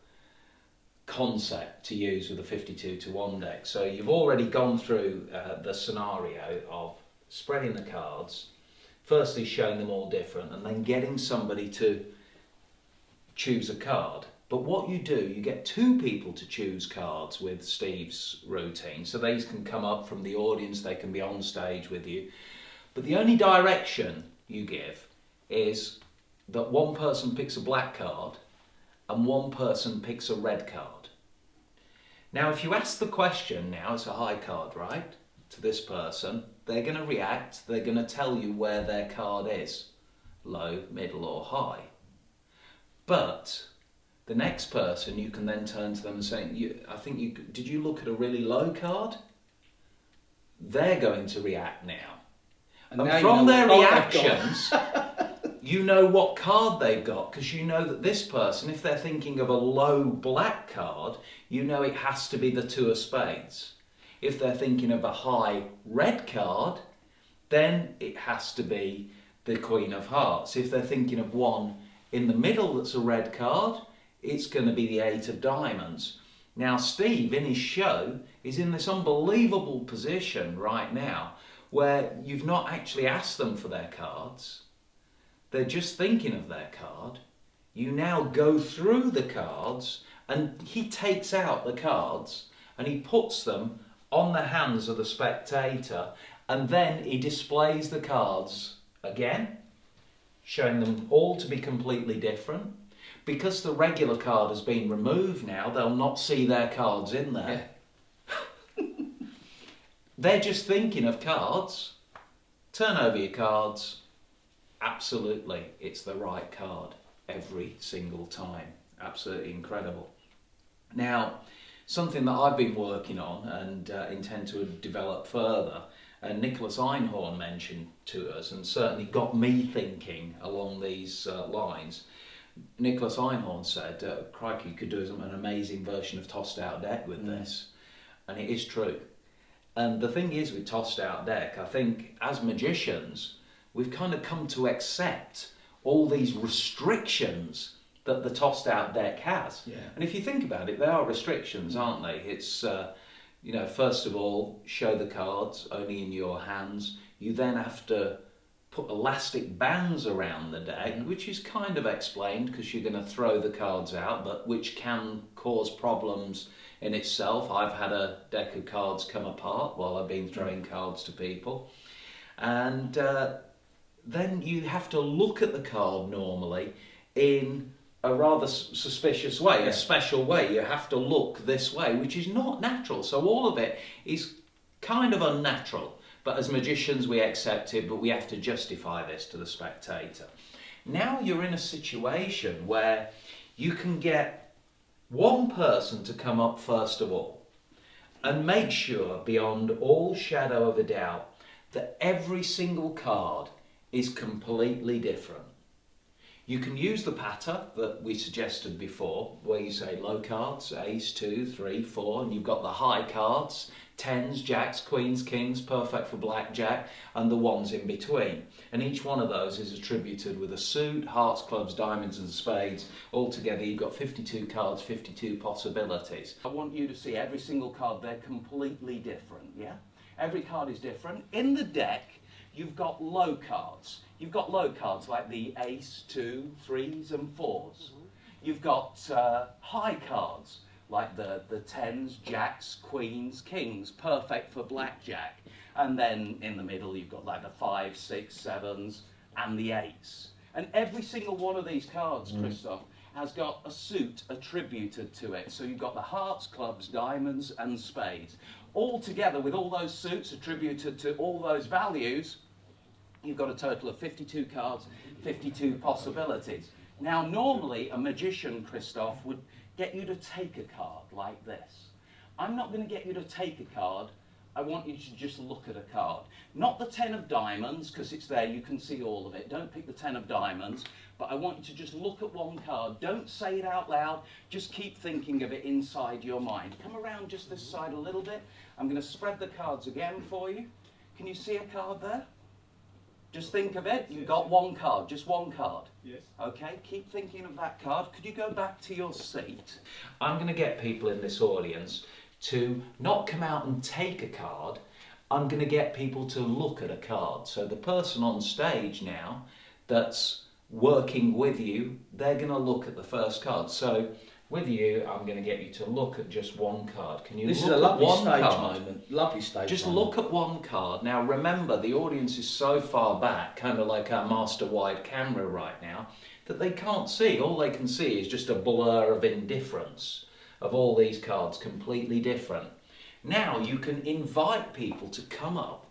concept to use with a 52 to 1 deck. So you've already gone through the scenario of spreading the cards, firstly showing them all different and then getting somebody to choose a card. But what you do, you get 2 people to choose cards with Steve's routine. So these can come up from the audience, they can be on stage with you. But the only direction you give is that one person picks a black card and one person picks a red card. Now, if you ask the question now, it's a high card, right, to this person, they're going to react, they're going to tell you where their card is, low, middle or high. But the next person, you can then turn to them and say, did you look at a really low card? They're going to react now. And from their reactions, you know what card they've got, because you know that this person, if they're thinking of a low black card, you know it has to be the 2 of spades. If they're thinking of a high red card, then it has to be the Queen of Hearts. If they're thinking of one in the middle that's a red card, it's going to be the 8 of Diamonds. Now Steve, in his show, is in this unbelievable position right now where you've not actually asked them for their cards. They're just thinking of their card. You now go through the cards and he takes out the cards and he puts them on the hands of the spectator, and then he displays the cards again, showing them all to be completely different. Because the regular card has been removed now, they'll not see their cards in there. Yeah. They're just thinking of cards. Turn over your cards. Absolutely, it's the right card every single time. Absolutely incredible. Now, something that I've been working on and intend to develop further, and Nicholas Einhorn mentioned to us and certainly got me thinking along these lines. Nicholas Einhorn said, crikey, you could do an amazing version of Tossed Out Deck with this. And it is true. And the thing is with Tossed Out Deck, I think as magicians, we've kind of come to accept all these restrictions that the Tossed Out Deck has. Yeah. And if you think about it, they are restrictions, aren't they? It's you know, first of all, show the cards only in your hands. You then have to put elastic bands around the deck, which is kind of explained because you're going to throw the cards out, but which can cause problems in itself. I've had a deck of cards come apart while I've been throwing cards to people. And then you have to look at the card normally in a rather suspicious way, a special way. You have to look this way, which is not natural. So all of it is kind of unnatural. But as magicians, we accept it, but we have to justify this to the spectator. Now you're in a situation where you can get one person to come up first of all and make sure, beyond all shadow of a doubt, that every single card is completely different. You can use the patter that we suggested before, where you say low cards, ace, 2, 3, 4, and you've got the high cards, tens, jacks, queens, kings, perfect for blackjack, and the ones in between. And each one of those is attributed with a suit, hearts, clubs, diamonds and spades. Altogether you've got 52 cards, 52 possibilities. I want you to see every single card, they're completely different, yeah? Every card is different. In the deck, you've got low cards. You've got low cards like the ace, 2, 3s and 4s. You've got high cards like the tens, jacks, queens, kings, perfect for blackjack. And then in the middle you've got like the 5, 6, 7s and the 8s. And every single one of these cards, Christoph, has got a suit attributed to it. So you've got the hearts, clubs, diamonds and spades. All together with all those suits attributed to all those values, you've got a total of 52 cards, 52 possibilities. Now normally a magician, Christoph, would get you to take a card like this. I'm not going to get you to take a card. I want you to just look at a card. Not the 10 of diamonds, because it's there, you can see all of it. Don't pick the 10 of diamonds, but I want you to just look at one card. Don't say it out loud, just keep thinking of it inside your mind. Come around just this side a little bit. I'm going to spread the cards again for you. Can you see a card there? Just think of it. You've got one card, just one card. Yes. Okay, keep thinking of that card. Could you go back to your seat? I'm going to get people in this audience to not come out and take a card. I'm going to get people to look at a card. So the person on stage now that's working with you, they're going to look at the first card. So with you, I'm going to get you to look at just one card. Can you This is look a at lovely one stage card? moment. Lovely stage Just moment. look at one card. Now remember, the audience is so far back, kind of like our master wide camera right now, that they can't see. All they can see is just a blur of indifference of all these cards, completely different. Now you can invite people to come up,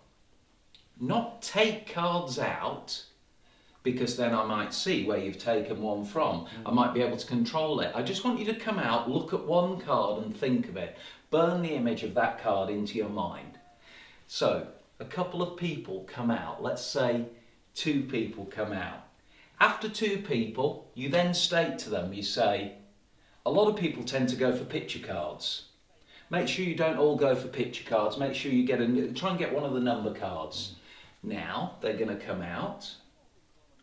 not take cards out, because then I might see where you've taken one from. I might be able to control it. I just want you to come out, look at one card and think of it. Burn the image of that card into your mind. So, a couple of people come out. Let's say 2 people come out. After 2 people, you then state to them, you say, a lot of people tend to go for picture cards. Make sure you don't all go for picture cards. Make sure you try and get one of the number cards. Now, they're going to come out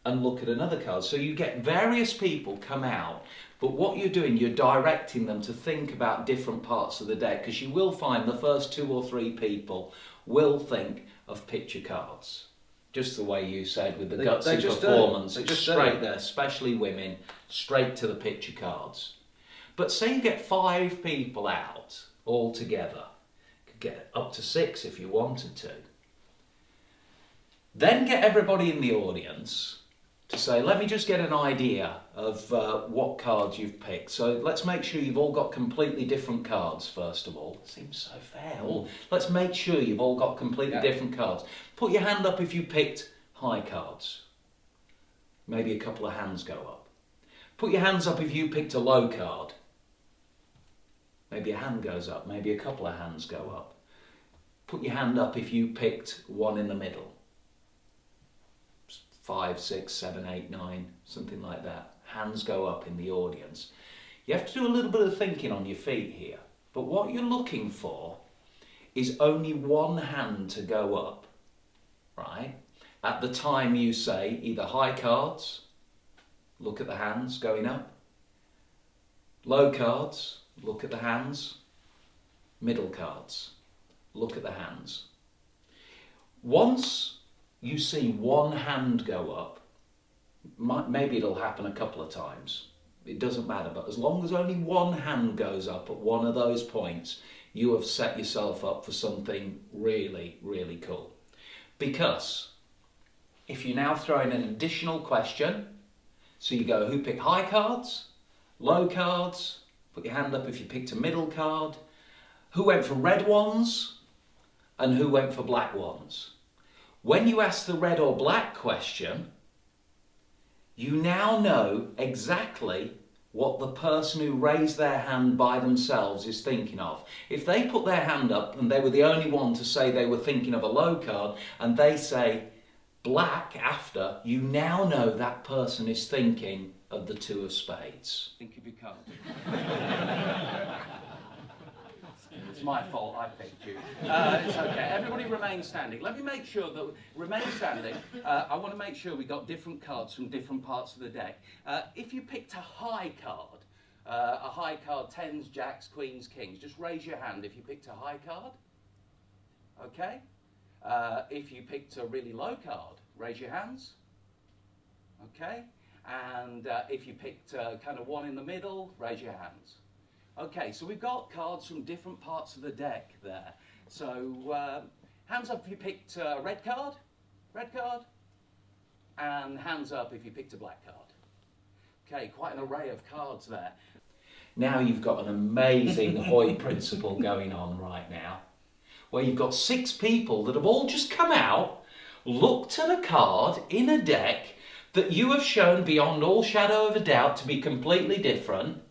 and look at another card. So you get various people come out, but what you're doing, you're directing them to think about different parts of the deck, because you will find the first 2 or 3 people will think of picture cards. Just the way you said with the gutsy performance, it's straight there, especially women, straight to the picture cards. But say you get 5 people out all together, could get up to 6 if you wanted to. Then get everybody in the audience to say, let me just get an idea of what cards you've picked. So let's make sure you've all got completely different cards, first of all. Seems so fair. Let's make sure you've all got completely different cards. Put your hand up if you picked high cards. Maybe a couple of hands go up. Put your hands up if you picked a low card. Maybe a hand goes up, maybe a couple of hands go up. Put your hand up if you picked one in the middle. 5, 6, 7, 8, 9, something like that. Hands go up in the audience. You have to do a little bit of thinking on your feet here. But what you're looking for is only one hand to go up, right? At the time you say either high cards, look at the hands going up. Low cards, look at the hands. Middle cards. look at the hands. Once you see one hand go up, maybe it'll happen a couple of times. It doesn't matter, but as long as only one hand goes up at one of those points, you have set yourself up for something really, really cool. Because if you now throw in an additional question, so you go, who picked high cards, low cards, put your hand up if you picked a middle card, who went for red ones, and who went for black ones. When you ask the red or black question, you now know exactly what the person who raised their hand by themselves is thinking of. If they put their hand up and they were the only one to say they were thinking of a low card, and they say black after, you now know that person is thinking of the two of spades. Think of your card. It's my fault, I picked you. It's okay. Everybody remain standing. Let me make sure that, remain standing. I want to make sure we got different cards from different parts of the deck. If you picked a high card, tens, jacks, queens, kings, just raise your hand if you picked a high card. Okay? If you picked a really low card, raise your hands. Okay? And if you picked kind of one in the middle, raise your hands. Okay, so we've got cards from different parts of the deck there. So hands up if you picked a red card, and hands up if you picked a black card. Okay, quite an array of cards there. Now you've got an amazing Hoy principle going on right now, where you've got 6 people that have all just come out, looked at a card in a deck that you have shown beyond all shadow of a doubt to be completely different.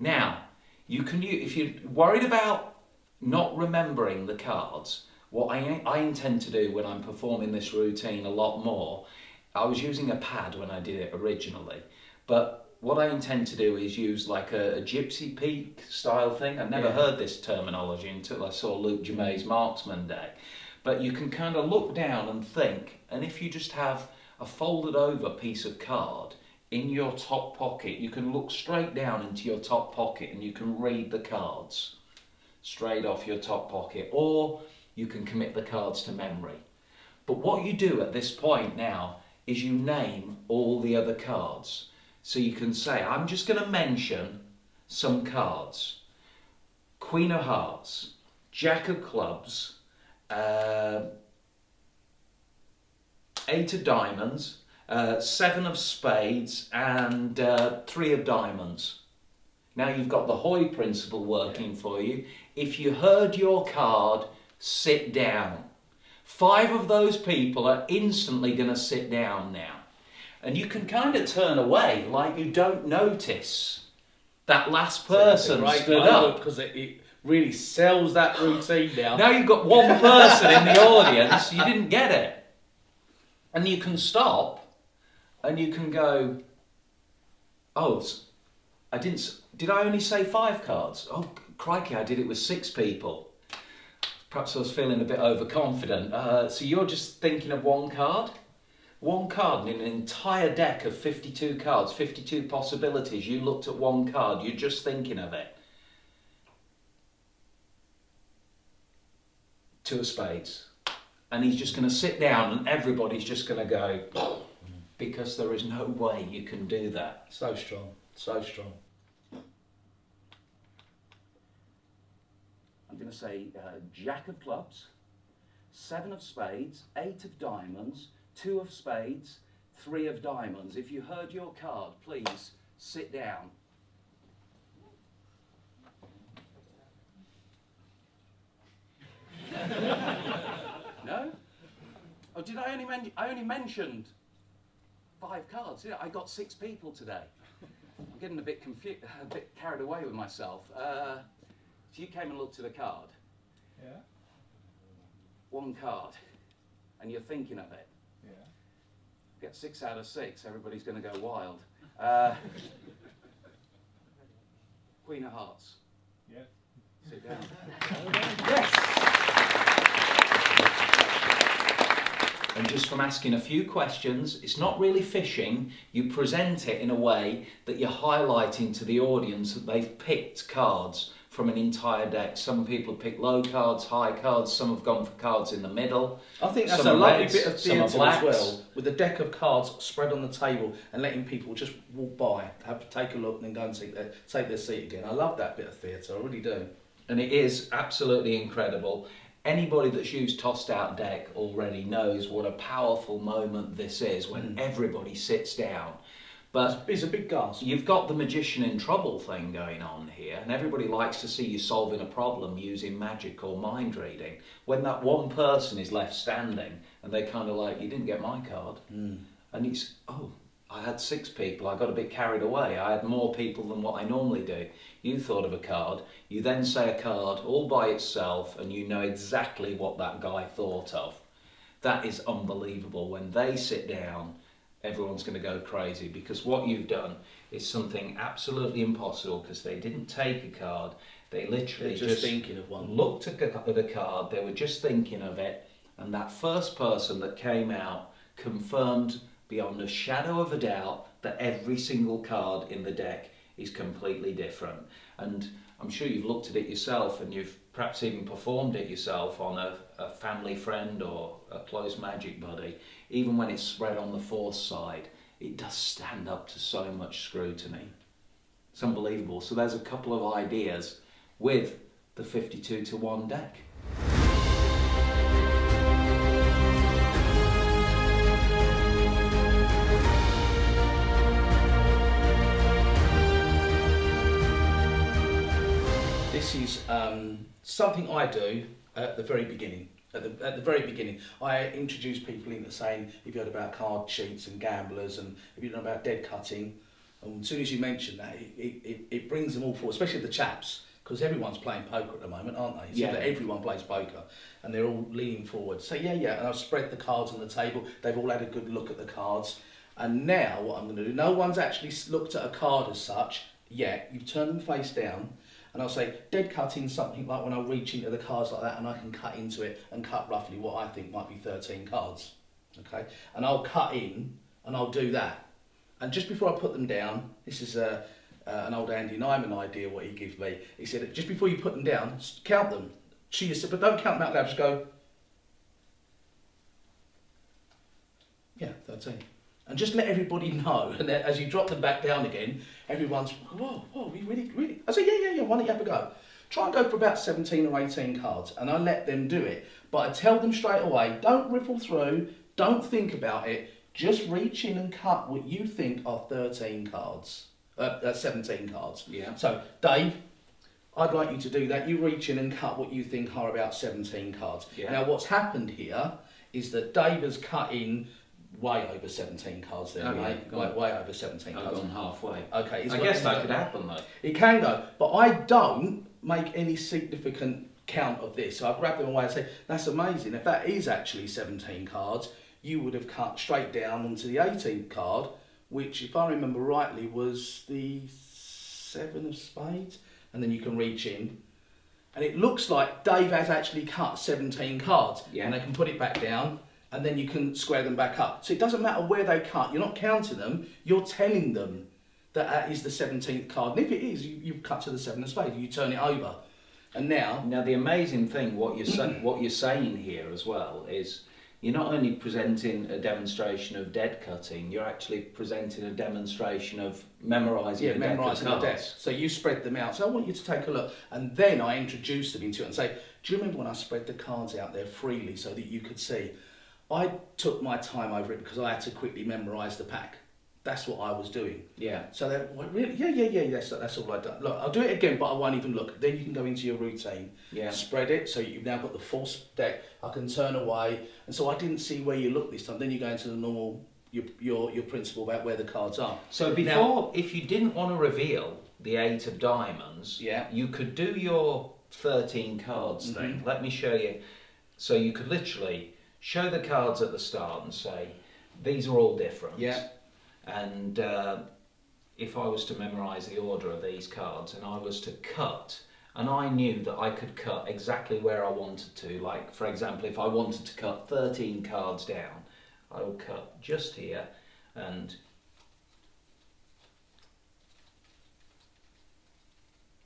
Now, you can, if you're worried about not remembering the cards, what I intend to do when I'm performing this routine a lot more, I was using a pad when I did it originally, but what I intend to do is use like a gypsy peak style thing. I've never heard this terminology until I saw Luke Jamay's Marksman deck. But you can kind of look down and think, and if you just have a folded over piece of card in your top pocket, you can look straight down into your top pocket and you can read the cards straight off your top pocket, or you can commit the cards to memory. But what you do at this point now is you name all the other cards. So you can say, I'm just going to mention some cards. Queen of Hearts, Jack of Clubs, 8 of Diamonds, 7 of Spades, and 3 of Diamonds. Now you've got the Hoy principle working for you. If you heard your card, sit down. 5 of those people are instantly going to sit down now. And you can kind of turn away like you don't notice that last person stood up. Because it really sells that routine down. Now you've got one person in the audience, you didn't get it. And you can stop and you can go, oh, did I only say 5 cards? Oh, crikey, I did it with 6 people. Perhaps I was feeling a bit overconfident. So you're just thinking of one card? One card in an entire deck of 52 cards, 52 possibilities. You looked at one card, you're just thinking of it. 2 of Spades. And he's just going to sit down and everybody's just going to go, because there is no way you can do that. So strong, so strong. I'm going to say Jack of Clubs, 7 of Spades, 8 of Diamonds, 2 of Spades, 3 of Diamonds. If you heard your card, please sit down. No? Oh, did I only mentioned 5 cards? Yeah, I got 6 people today. I'm getting a bit confused, a bit carried away with myself. So you came and looked at a card. Yeah. One card, and you're thinking of it. Yeah. Get 6 out of 6, everybody's going to go wild. Queen of Hearts. Yeah. Sit down. Yes! And just from asking a few questions, it's not really fishing. You present it in a way that you're highlighting to the audience that they've picked cards from an entire deck. Some people pick low cards, high cards, some have gone for cards in the middle. I think that's Some a are lovely reds, bit of some are theatre as blacks. well, with a deck of cards spread on the table and letting people just walk by, take a look, and then go and take their seat again. I love that bit of theatre, I really do. And it is absolutely incredible. Anybody that's used tossed out deck already knows what a powerful moment this is when everybody sits down. But It's a big gasp. you've got the magician in trouble thing going on here, and everybody likes to see you solving a problem using magic or mind reading. When that one person is left standing and they kind of like, you didn't get my card. And it's, oh, I had 6 people, I got a bit carried away. I had more people than what I normally do. You thought of a card, you then say a card all by itself and you know exactly what that guy thought of. That is unbelievable. When they sit down, everyone's going to go crazy, because what you've done is something absolutely impossible, because they didn't take a card, they literally just thinking of one. looked at a card, they were just thinking of it, and that first person that came out confirmed beyond a shadow of a doubt that every single card in the deck is completely different. And I'm sure you've looked at it yourself, and you've perhaps even performed it yourself on a family friend or a close magic buddy. Even when it's spread on the fourth side, it does stand up to so much scrutiny. It's unbelievable. So there's a couple of ideas with the 52 to 1 deck. This is something I do at the very beginning. At the very beginning, I introduce people into saying, if you heard about card cheats and gamblers, and if you know about dead cutting, and as soon as you mention that, it brings them all forward, especially the chaps, because everyone's playing poker at the moment, aren't they? So that everyone plays poker, and they're all leaning forward. So and I've spread the cards on the table. They've all had a good look at the cards, and now what I'm going to do, no one's actually looked at a card as such yet. You've turned them face down. And I'll say, dead cutting something like when I reach into the cards like that and I can cut into it and cut roughly what I think might be 13 cards. Okay? And I'll cut in and I'll do that. And just before I put them down, this is an old Andy Nyman idea, what he gave me. He said, just before you put them down, count them. But don't count them out loud, just go, yeah, 13. And just let everybody know, and then as you drop them back down again, everyone's, whoa, we really? I say, yeah, why don't you have a go? Try and go for about 17 or 18 cards, and I let them do it. But I tell them straight away, don't riffle through, don't think about it, just reach in and cut what you think are 13 cards, 17 cards. Yeah. So, Dave, I'd like you to do that. You reach in and cut what you think are about 17 cards. Yeah. Now, what's happened here is that Dave has cut in way over 17 cards there, mate. Way over 17 I've cards. gone halfway. Okay. I guess that could happen though. It can go, but I don't make any significant count of this. So I grab them away and say, that's amazing. If that is actually 17 cards, you would have cut straight down onto the 18th card, which, if I remember rightly, was the 7 of spades. And then you can reach in. And it looks like Dave has actually cut 17 cards. Yeah. And they can put it back down. And then you can square them back up. So it doesn't matter where they cut, you're not counting them, you're telling them that that is the 17th card. And if it is, you've cut to the 7 of spades, you turn it over. And now the amazing thing, what you're saying here as well, is you're not only presenting a demonstration of dead cutting, you're actually presenting a demonstration of memorising a deck of the deck. cards. So you spread them out. So I want you to take a look. And then I introduce them into it and say, do you remember when I spread the cards out there freely so that you could see? I took my time over it because I had to quickly memorise the pack. That's what I was doing. Yeah. So they're, well, really? Yeah, that's all I've done. Look, I'll do it again, but I won't even look. Then you can go into your routine. Yeah. Spread it, so you've now got the full deck. I can turn away. And so I didn't see where you looked this time. Then you go into the normal, your principle about where the cards are. So before, if you didn't want to reveal the 8 of diamonds, you could do your 13 cards thing. Let me show you. So you could literally show the cards at the start and say, these are all different. Yeah. And if I was to memorise the order of these cards and I was to cut, and I knew that I could cut exactly where I wanted to, like for example, if I wanted to cut 13 cards down, I would cut just here and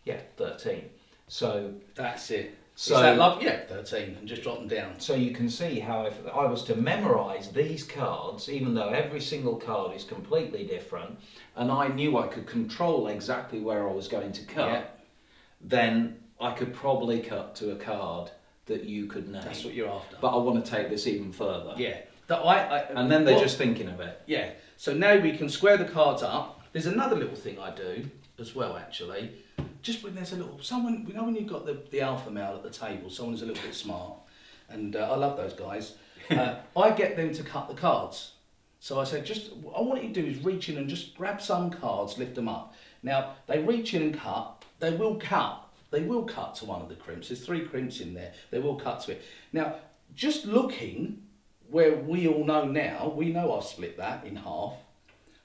yeah, 13. So that's it. So is that love? Yeah, 13, and just drop them down. So you can see how if I was to memorise these cards, even though every single card is completely different, and I knew I could control exactly where I was going to cut, then I could probably cut to a card that you could name. That's what you're after. But I want to take this even further. Yeah. And then they're just thinking of it. Yeah. So now we can square the cards up. There's another little thing I do as well, actually. Just when there's a little someone, you know, when you've got the alpha male at the table, someone who's a little bit smart, and I love those guys. I get them to cut the cards. So I say, all I want you to do is reach in and just grab some cards, lift them up. Now they reach in and cut. They will cut. They will cut to one of the crimps. There's 3 crimps in there. They will cut to it. Now, just looking where we all know now, we know I've split that in half.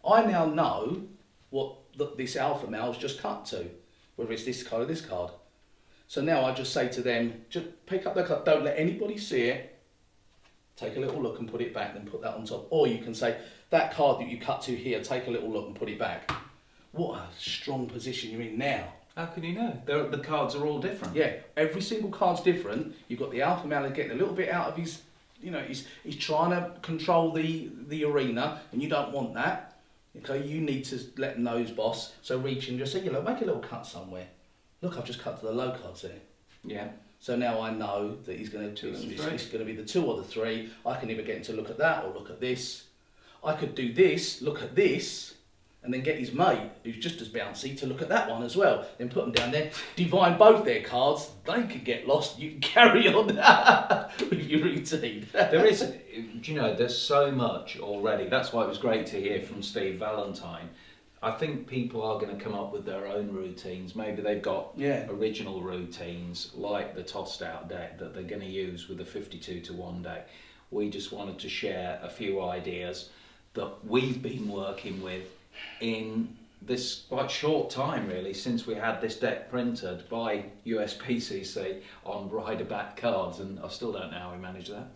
I now know what this alpha male's just cut to, whether it's this card or this card. So now I just say to them, just pick up the card, don't let anybody see it, take a little look and put it back, then put that on top. Or you can say, that card that you cut to here, take a little look and put it back. What a strong position you're in now. How can you know? The cards are all different. Yeah, every single card's different. You've got the alpha male getting a little bit out of his, you know, he's trying to control the arena, and you don't want that. Okay, you need to let them know who's boss. So reach in, just say, look, make a little cut somewhere. Look, I've just cut to the low cards there. Yeah. So now I know that he's going to it's going to be the 2 or the 3. I can either get him to look at that or look at this. I could do this, look at this, and then get his mate, who's just as bouncy, to look at that one as well. Then put them down there, divine both their cards. They could get lost. You can carry on with your routine. There is, you know, there's so much already. That's why it was great to hear from Steve Valentine. I think people are going to come up with their own routines. Maybe they've got original routines, like the tossed out deck that they're going to use with the 52 to 1 deck. We just wanted to share a few ideas that we've been working with in this quite short time, really, since we had this deck printed by USPCC on rider back cards, and I still don't know how we managed that.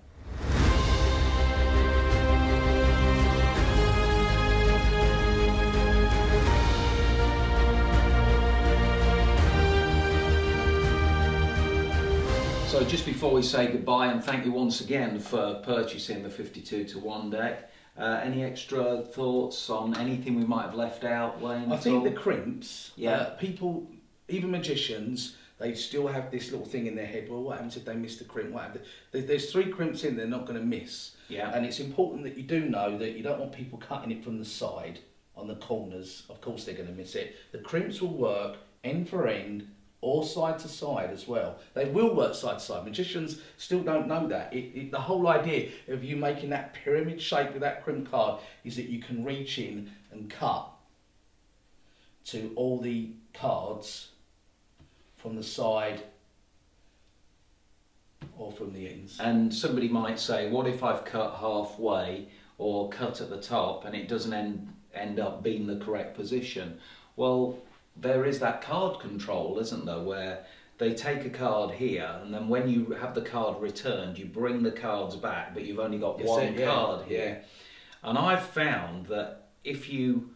So just before we say goodbye, and thank you once again for purchasing the 52 to 1 deck, any extra thoughts on anything we might have left out, Wayne? I think the crimps, people, even magicians, they still have this little thing in their head, well, what happens if they miss the crimp? What happens? There's 3 crimps in they're not going to miss. Yeah. And it's important that you do know that you don't want people cutting it from the side, on the corners. Of course they're going to miss it. The crimps will work end for end, or side to side as well. They will work side to side. Magicians still don't know that. The whole idea of you making that pyramid shape with that crimp card is that you can reach in and cut to all the cards from the side or from the ends. And somebody might say, what if I've cut halfway or cut at the top and it doesn't end up being the correct position? Well, there is that card control, isn't there, where they take a card here, and then when you have the card returned, you bring the cards back, but you've only got one card here. And I've found that if you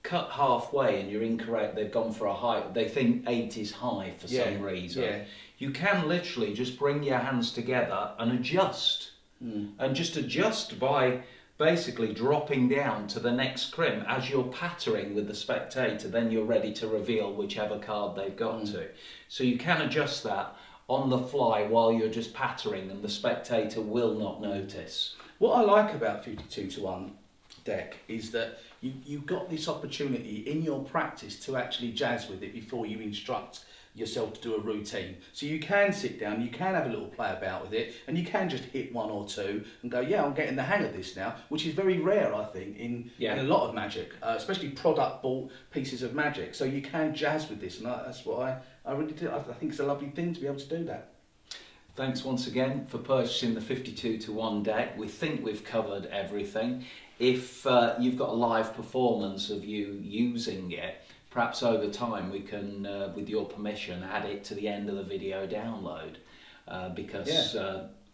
cut halfway and you're incorrect, they've gone for a high, they think 8 is high for some reason. Yeah. You can literally just bring your hands together and adjust. And just adjust by basically dropping down to the next crimp as you're pattering with the spectator. Then you're ready to reveal whichever card they've got to. So you can adjust that on the fly while you're just pattering, and the spectator will not notice. What I like about 52 to 1 deck is that you've got this opportunity in your practice to actually jazz with it before you instruct yourself to do a routine. So you can sit down, you can have a little play about with it, and you can just hit 1 or 2 and go, yeah, I'm getting the hang of this now, which is very rare, I think, in a lot of magic, especially product bought pieces of magic. So you can jazz with this, and that's what I really do. I think it's a lovely thing to be able to do that. Thanks once again for purchasing the 52 to 1 deck. We think we've covered everything. If you've got a live performance of you using it, perhaps over time we can, with your permission, add it to the end of the video download, because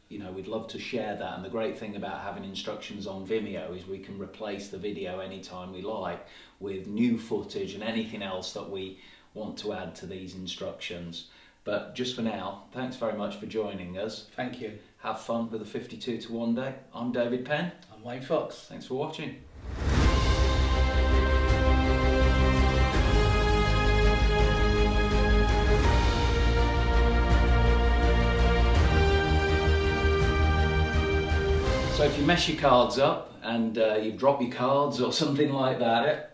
you know, we'd love to share that. And the great thing about having instructions on Vimeo is we can replace the video anytime we like with new footage and anything else that we want to add to these instructions. But just for now, thanks very much for joining us. Thank you. Have fun with the 52 to 1 deck. I'm David Penn. I'm Wayne Fox. Thanks for watching. So if you mess your cards up and you drop your cards or something like that, Yeah.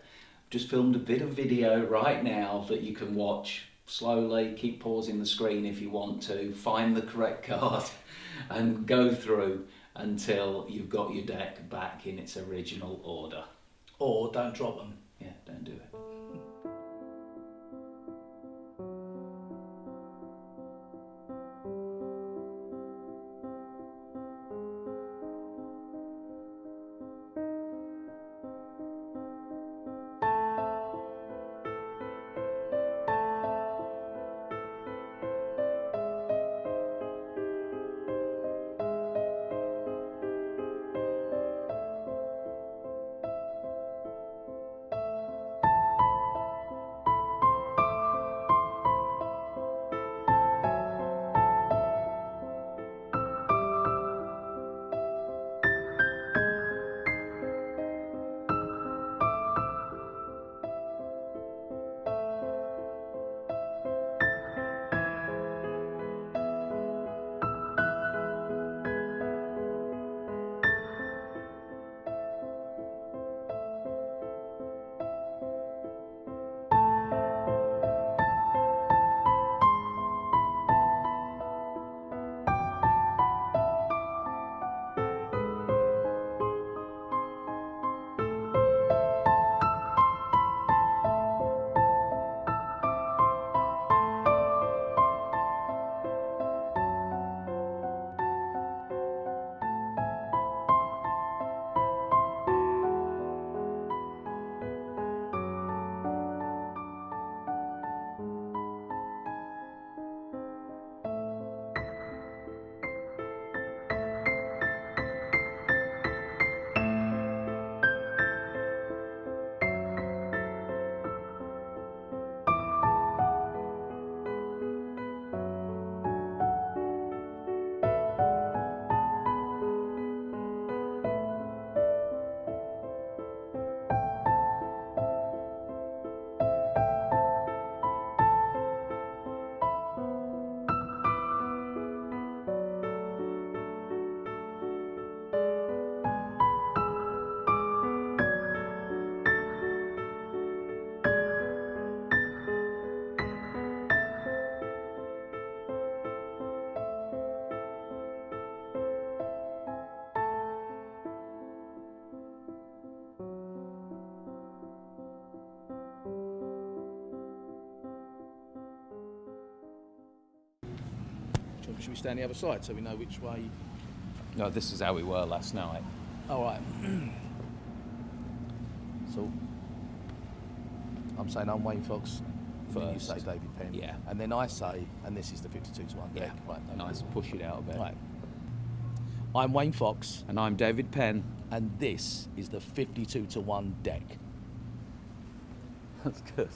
just filmed a bit of video right now that you can watch slowly. Keep pausing the screen if you want to. Find the correct card and go through until you've got your deck back in its original order. Or don't drop them. Yeah, don't do it. Should we stand the other side so we know which way? No, this is how we were last night. All right. So I'm saying I'm Wayne Fox. And then you First. say David Penn. Yeah. And then I say, and this is the 52 to 1 deck. Yeah, Right. nice. Push it out a bit. Right. I'm Wayne Fox, And I'm David Penn. and this is the 52 to 1 deck. That's good.